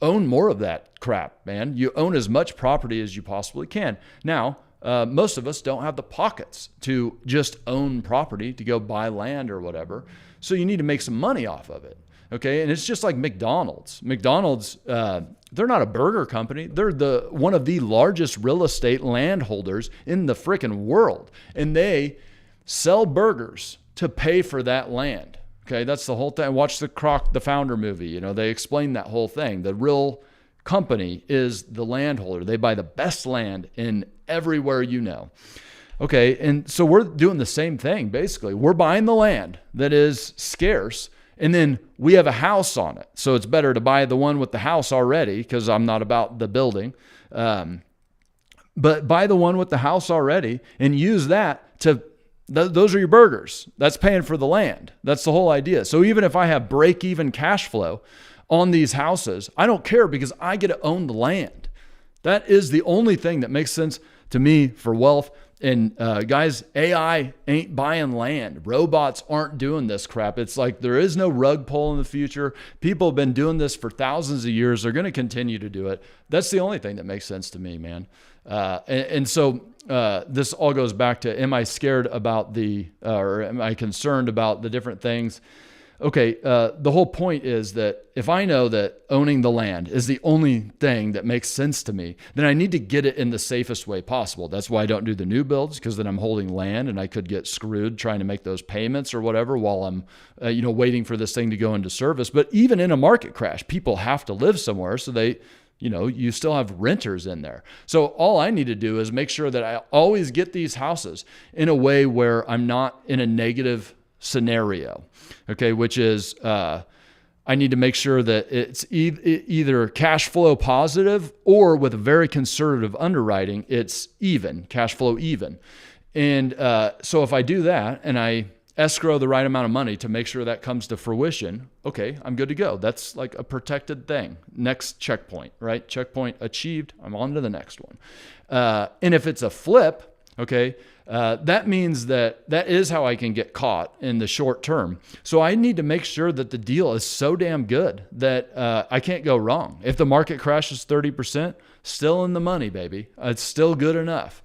own more of that crap, man. You own as much property as you possibly can. Now, most of us don't have the pockets to just own property, to go buy land or whatever. So you need to make some money off of it. Okay, and it's just like McDonald's. McDonald's, they're not a burger company. They're one of the largest real estate landholders in the freaking world. And they sell burgers to pay for that land. Okay, that's the whole thing. Watch the Founder movie. They explain that whole thing. The real company is the landholder. They buy the best land in everywhere Okay, and so we're doing the same thing, basically. We're buying the land that is scarce, and then we have a house on it. So it's better to buy the one with the house already because I'm not about the building. But buy the one with the house already and use that to, those are your burgers. That's paying for the land. That's the whole idea. So even if I have break-even cash flow on these houses, I don't care because I get to own the land. That is the only thing that makes sense to me for wealth. And guys, AI ain't buying land. Robots aren't doing this crap. It's like there is no rug pull in the future. People have been doing this for thousands of years. They're going to continue to do it. That's the only thing that makes sense to me, man. And so this all goes back to, am I scared about or am I concerned about the different things? Okay, the whole point is that if I know that owning the land is the only thing that makes sense to me, then I need to get it in the safest way possible. That's why I don't do the new builds, because then I'm holding land and I could get screwed trying to make those payments or whatever while I'm waiting for this thing to go into service. But even in a market crash, people have to live somewhere, so they you still have renters in there. So all I need to do is make sure that I always get these houses in a way where I'm not in a negative scenario, okay, which is I need to make sure that it's either cash flow positive, or with a very conservative underwriting, it's even, cash flow even. And so if I do that and I escrow the right amount of money to make sure that comes to fruition, okay, I'm good to go. That's like a protected thing. Next checkpoint, right? Checkpoint achieved. I'm on to the next one. And if it's a flip, okay, that means that is how I can get caught in the short term. So I need to make sure that the deal is so damn good that I can't go wrong. If the market crashes 30%, still in the money, baby. It's still good enough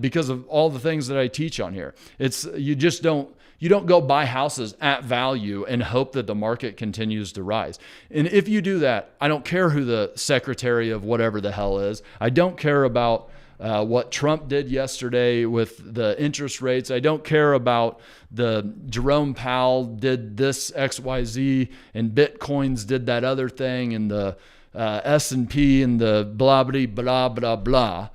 because of all the things that I teach on here. You don't go buy houses at value and hope that the market continues to rise. And if you do that, I don't care who the secretary of whatever the hell is. I don't care about what Trump did yesterday with the interest rates. I don't care about the Jerome Powell did this XYZ and Bitcoins did that other thing and the S&P and the blah, blah, blah, blah, blah.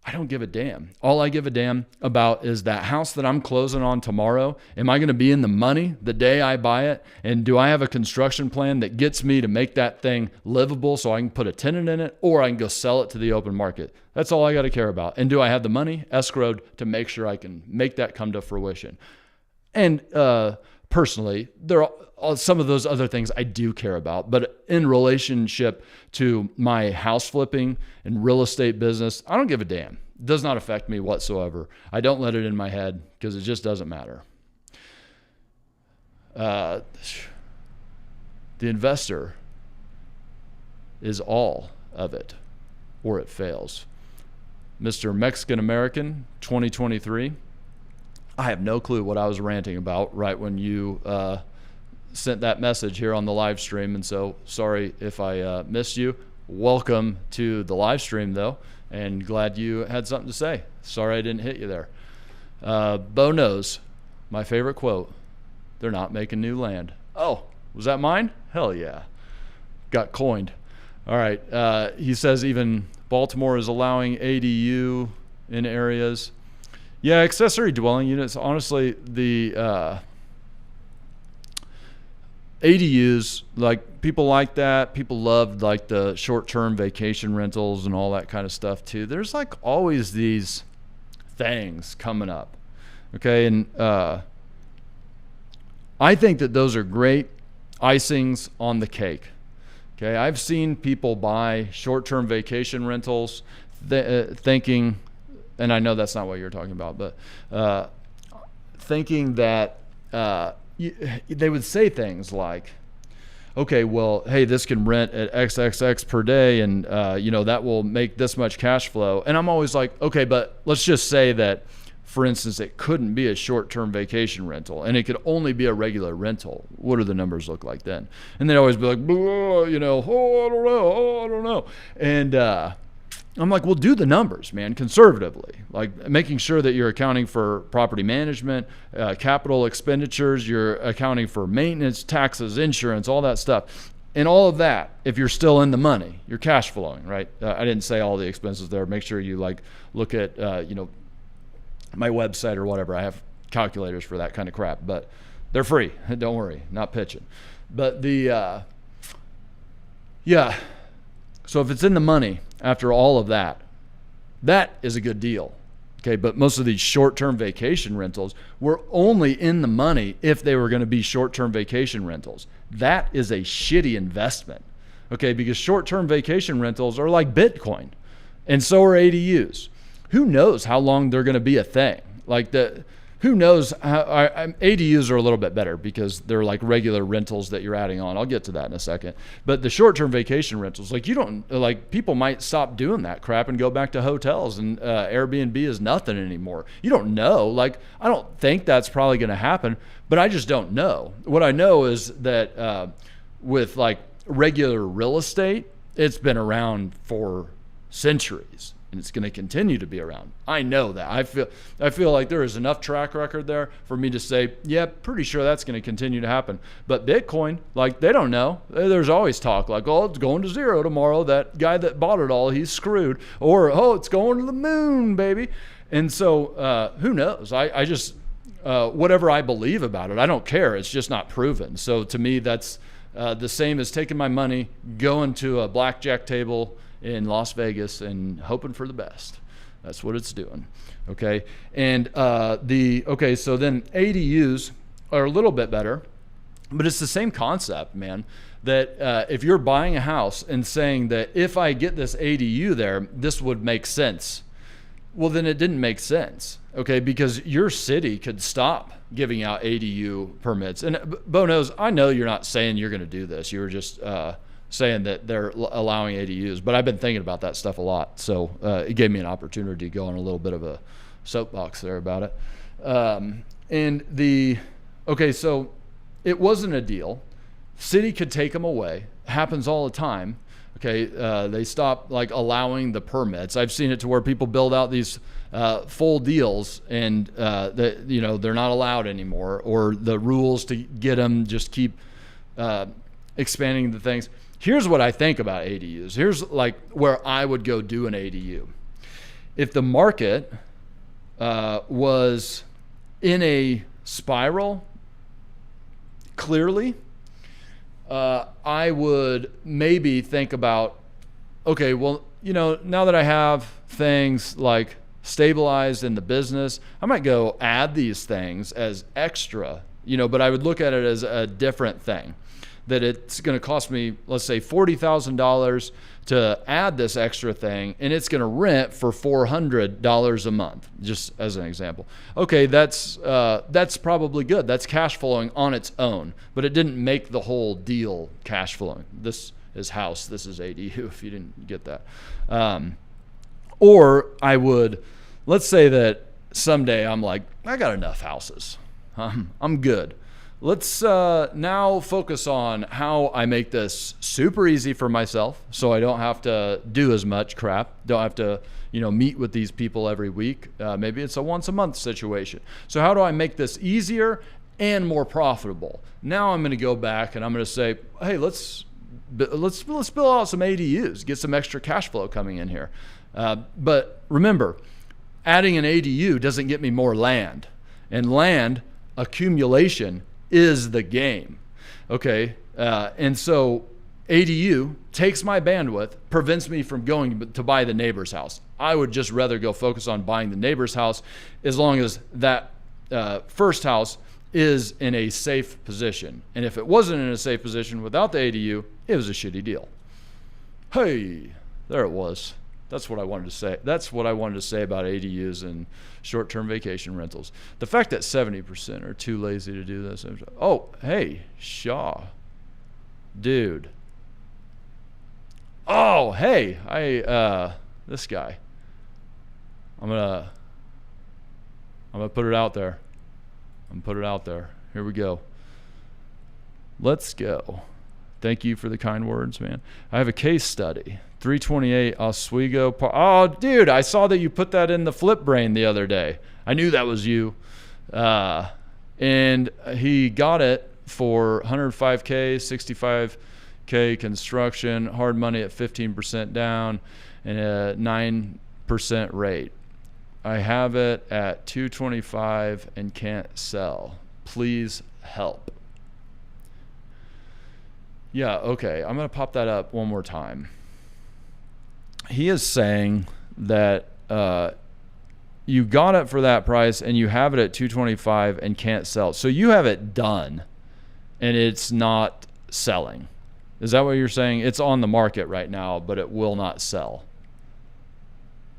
I don't give a damn. All I give a damn about is that house that I'm closing on tomorrow. Am I going to be in the money the day I buy it? And do I have a construction plan that gets me to make that thing livable so I can put a tenant in it, or I can go sell it to the open market? That's all I got to care about. And do I have the money escrowed to make sure I can make that come to fruition? And personally, there are some of those other things I do care about, but in relationship to my house flipping and real estate business, I don't give a damn. It does not affect me whatsoever. I don't let it in my head because it just doesn't matter. The investor is all of it, or it fails. Mr. Mexican American 2023. I have no clue what I was ranting about right when you sent that message here on the live stream. And so sorry if I missed you. Welcome to the live stream though, and glad you had something to say. Sorry I didn't hit you there. Bo knows my favorite quote. They're not making new land. Oh, was that mine? Hell yeah. Got coined. All right. He says even Baltimore is allowing ADU in areas. Yeah, accessory dwelling units, honestly, the ADUs, like people like that. People love like the short-term vacation rentals and all that kind of stuff too. There's like always these things coming up. Okay, and I think that those are great icings on the cake. Okay, I've seen people buy short-term vacation rentals thinking, and I know that's not what you're talking about, but thinking that they would say things like, okay, well, hey, this can rent at XXX per day, and that will make this much cash flow. And I'm always like, okay, but let's just say that, for instance, it couldn't be a short-term vacation rental, and it could only be a regular rental. What do the numbers look like then? And they'd always be like, oh, I don't know. And I'm like, well, do the numbers, man, conservatively, like making sure that you're accounting for property management, capital expenditures, you're accounting for maintenance, taxes, insurance, all that stuff. And all of that, if you're still in the money, you're cash flowing, right? I didn't say all the expenses there. Make sure you like look at, my website or whatever. I have calculators for that kind of crap, but they're free. Don't worry, not pitching. But so if it's in the money after all of that, that is a good deal. Okay, but most of these short-term vacation rentals were only in the money if they were going to be short-term vacation rentals. That is a shitty investment. Okay, because short-term vacation rentals are like Bitcoin, and so are ADUs. Who knows how long they're going to be a thing? Who knows how ADUs are a little bit better because they're like regular rentals that you're adding on. I'll get to that in a second. But the short-term vacation rentals, people might stop doing that crap and go back to hotels, and Airbnb is nothing anymore. You don't know. I don't think that's probably going to happen, but I just don't know. What I know is that with like regular real estate, it's been around for centuries. and it's going to continue to be around. I know that. I feel like there is enough track record there for me to say, yeah, pretty sure that's going to continue to happen. But Bitcoin, like, they don't know. There's always talk like, oh, it's going to zero tomorrow. That guy that bought it all, he's screwed. Or, oh, it's going to the moon, baby. And so who knows? I just, whatever I believe about it, I don't care. It's just not proven. So to me, that's the same as taking my money, going to a blackjack table in Las Vegas and hoping for the best. That's what it's doing. Okay. And so then ADUs are a little bit better, but it's the same concept, man, that if you're buying a house and saying that if I get this ADU there, this would make sense. Well, then it didn't make sense. Okay. Because your city could stop giving out ADU permits. And Bo knows, I know you're not saying you're going to do this. You were just, saying that they're allowing ADUs, but I've been thinking about that stuff a lot. So it gave me an opportunity to go on a little bit of a soapbox there about it. So it wasn't a deal. City could take them away. It happens all the time. Okay. They stop like allowing the permits. I've seen it to where people build out these full deals and they're not allowed anymore, or the rules to get them just keep expanding the things. Here's what I think about ADUs. Here's like where I would go do an ADU. If the market was in a spiral, clearly, I would maybe think about, okay, well, now that I have things like stabilized in the business, I might go add these things as extra, but I would look at it as a different thing. That it's going to cost me, let's say, $40,000 to add this extra thing, and it's going to rent for $400 a month, just as an example. Okay, that's probably good. That's cash flowing on its own, but it didn't make the whole deal cash flowing. This is house, this is ADU, if you didn't get that. Or I would, let's say that someday I'm like, I got enough houses. I'm good. Let's now focus on how I make this super easy for myself so I don't have to do as much crap. Don't have to, meet with these people every week. Maybe it's a once a month situation. So how do I make this easier and more profitable? Now I'm going to go back and I'm going to say, hey, let's build out some ADUs, get some extra cash flow coming in here. But remember, adding an ADU doesn't get me more land, and land accumulation is the game. Okay. And so ADU takes my bandwidth, prevents me from going to buy the neighbor's house. I would just rather go focus on buying the neighbor's house as long as that first house is in a safe position. And if it wasn't in a safe position without the ADU, it was a shitty deal. Hey, there it was. That's what I wanted to say. That's what I wanted to say about ADUs and short-term vacation rentals. The fact that 70% are too lazy to do this. Oh, hey, Shaw. Dude. Oh, hey, this guy. I'm gonna put it out there. Here we go. Let's go. Thank you for the kind words, man. I have a case study. 328 Oswego. Oh, dude, I saw that you put that in the Flip Brain the other day. I knew that was you. And he got it for 105K, 65K construction, hard money at 15% down, and a 9% rate. I have it at 225 and can't sell. Please help. Yeah, okay. I'm going to pop that up one more time. He is saying that you got it for that price and you have it at 225 and can't sell. So you have it done and it's not selling. Is that what you're saying? It's on the market right now, but it will not sell.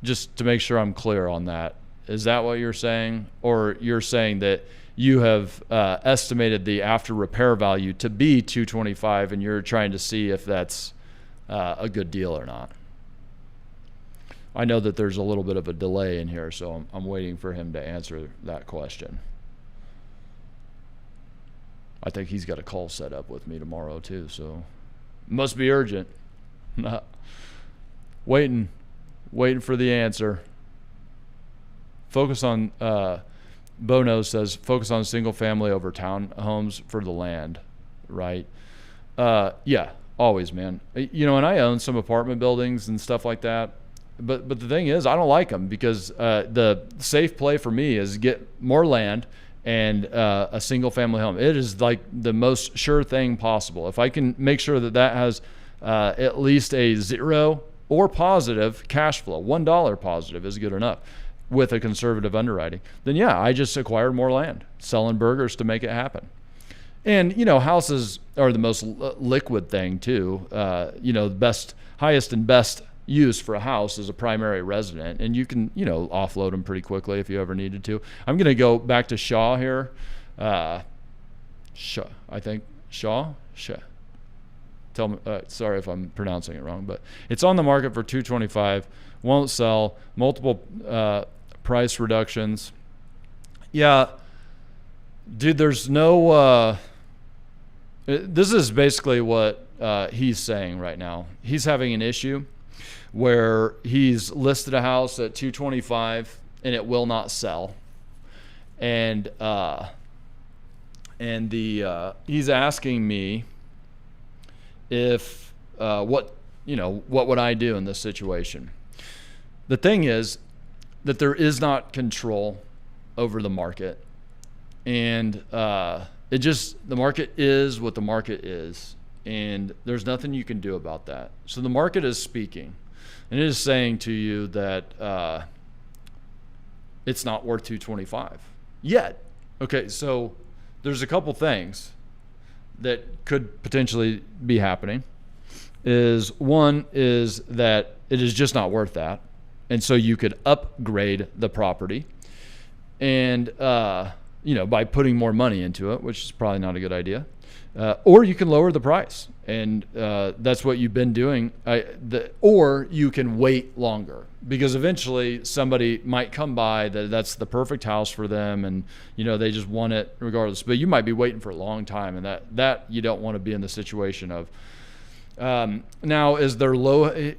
Just to make sure I'm clear on that. Is that what you're saying? Or you're saying that you have estimated the after repair value to be 225 and you're trying to see if that's a good deal or not? I know that there's a little bit of a delay in here, so I'm waiting for him to answer that question. I think he's got a call set up with me tomorrow too, so must be urgent. Waiting. Waiting for the answer. Focus on, Bono says, focus on single family over townhomes for the land, right? Yeah, always, man. You know, and I own some apartment buildings and stuff like that. But the thing is, I don't like them because the safe play for me is get more land and a single family home. It is like the most sure thing possible. If I can make sure that has at least a 0 or positive cash flow, $1 positive is good enough with a conservative underwriting, then yeah, I just acquired more land, selling burgers to make it happen. And, you know, houses are the most liquid thing too. You know, the highest and best use for a house is a primary resident, and you can, you know, offload them pretty quickly if you ever needed to. I'm going to go back to Shaw here. Shaw, I think. Shaw? Tell me, sorry if I'm pronouncing it wrong, but it's on the market for $225, won't sell, multiple price reductions. Yeah, dude, there's no, this is basically what he's saying right now. He's having an issue where he's listed a house at $225 and it will not sell. And he's asking me if what would I do in this situation? The thing is that there is not control over the market, and the market is what the market is, and there's nothing you can do about that. So the market is speaking, and it is saying to you that it's not worth $225 yet. Okay, so there's a couple things that could potentially be happening. One is that it is just not worth that, and so you could upgrade the property, and by putting more money into it, which is probably not a good idea. Or you can lower the price, and that's what you've been doing. Or you can wait longer, because eventually somebody might come by that's the perfect house for them, and they just want it regardless. But you might be waiting for a long time, and that you don't want to be in the situation of. Now, is there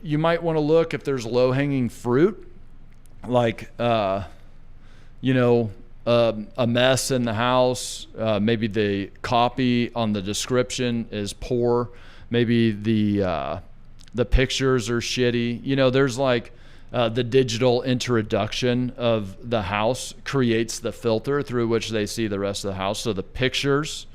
you might want to look if there's low-hanging fruit, like a mess in the house. Maybe the copy on the description is poor. Maybe the pictures are shitty. There's like the digital introduction of the house creates the filter through which they see the rest of the house. So the pictures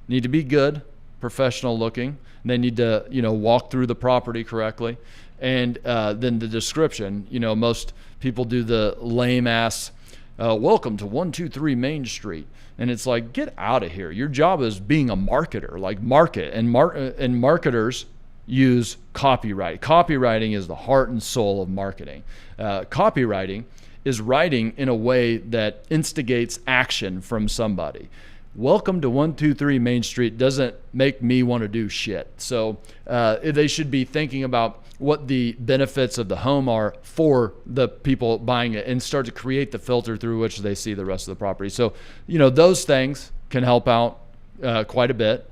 need to be good, professional looking. They need to, walk through the property correctly. And then the description, most people do the lame ass, welcome to 123 Main Street. And it's like, get out of here. Your job is being a marketer, like market. And marketers use copyright. Copywriting is the heart and soul of marketing. Copywriting is writing in a way that instigates action from somebody. Welcome to 123 Main Street doesn't make me want to do shit. So they should be thinking about what the benefits of the home are for the people buying it, and start to create the filter through which they see the rest of the property. So, those things can help out quite a bit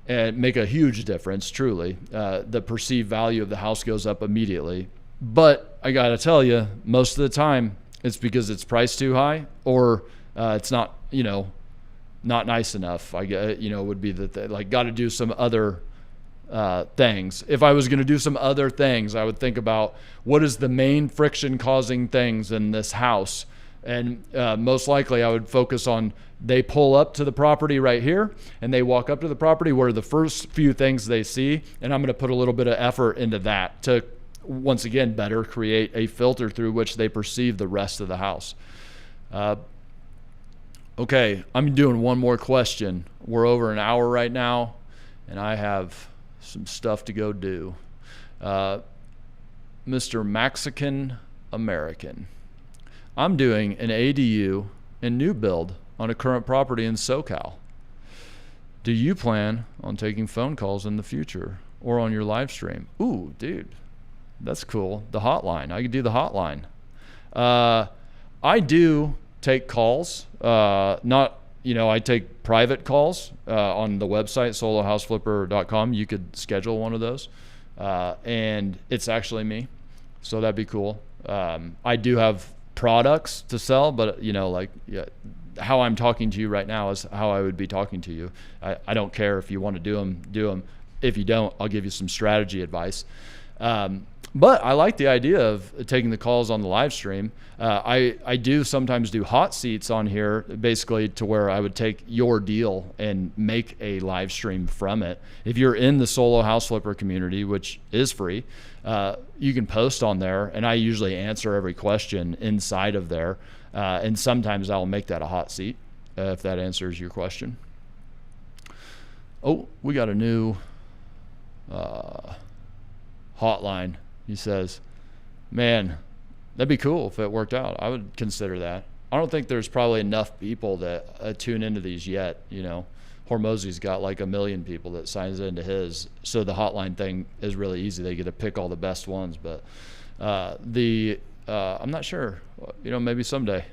and make a huge difference, truly. The perceived value of the house goes up immediately. But I got to tell you, most of the time it's because it's priced too high, or it's not, not nice enough. Would be that got to do some other things. If I was going to do some other things, I would think about what is the main friction causing things in this house. And most likely I would focus on, they pull up to the property right here and they walk up to the property, where the first few things they see, and I'm going to put a little bit of effort into that to, once again, better create a filter through which they perceive the rest of the house. Okay, I'm doing one more question. We're over an hour right now, and I have some stuff to go do. Mr. Mexican American, I'm doing an ADU and new build on a current property in SoCal. Do you plan on taking phone calls in the future or on your live stream? Ooh, dude, that's cool. The hotline. I could do the hotline. I do take calls. I take private calls on the website, solohouseflipper.com. You could schedule one of those. And it's actually me. So that'd be cool. I do have products to sell, but like, yeah, how I'm talking to you right now is how I would be talking to you. I don't care if you want to do them. If you don't, I'll give you some strategy advice. But I like the idea of taking the calls on the live stream. I do sometimes do hot seats on here, basically to where I would take your deal and make a live stream from it. If you're in the solo house flipper community, which is free, you can post on there, and I usually answer every question inside of there. And sometimes I'll make that a hot seat, if that answers your question. Oh, we got a new hotline. He says, man, that'd be cool if it worked out. I would consider that. I don't think there's probably enough people that tune into these yet. Hormozy's got like 1 million people that signs into his. So the hotline thing is really easy. They get to pick all the best ones. But I'm not sure. Maybe someday.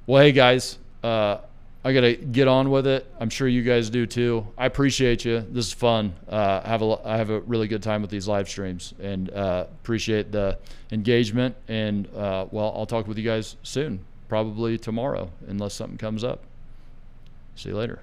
Well, hey guys, I got to get on with it. I'm sure you guys do too. I appreciate you. This is fun. I have a really good time with these live streams, and appreciate the engagement. And I'll talk with you guys soon, probably tomorrow, unless something comes up. See you later.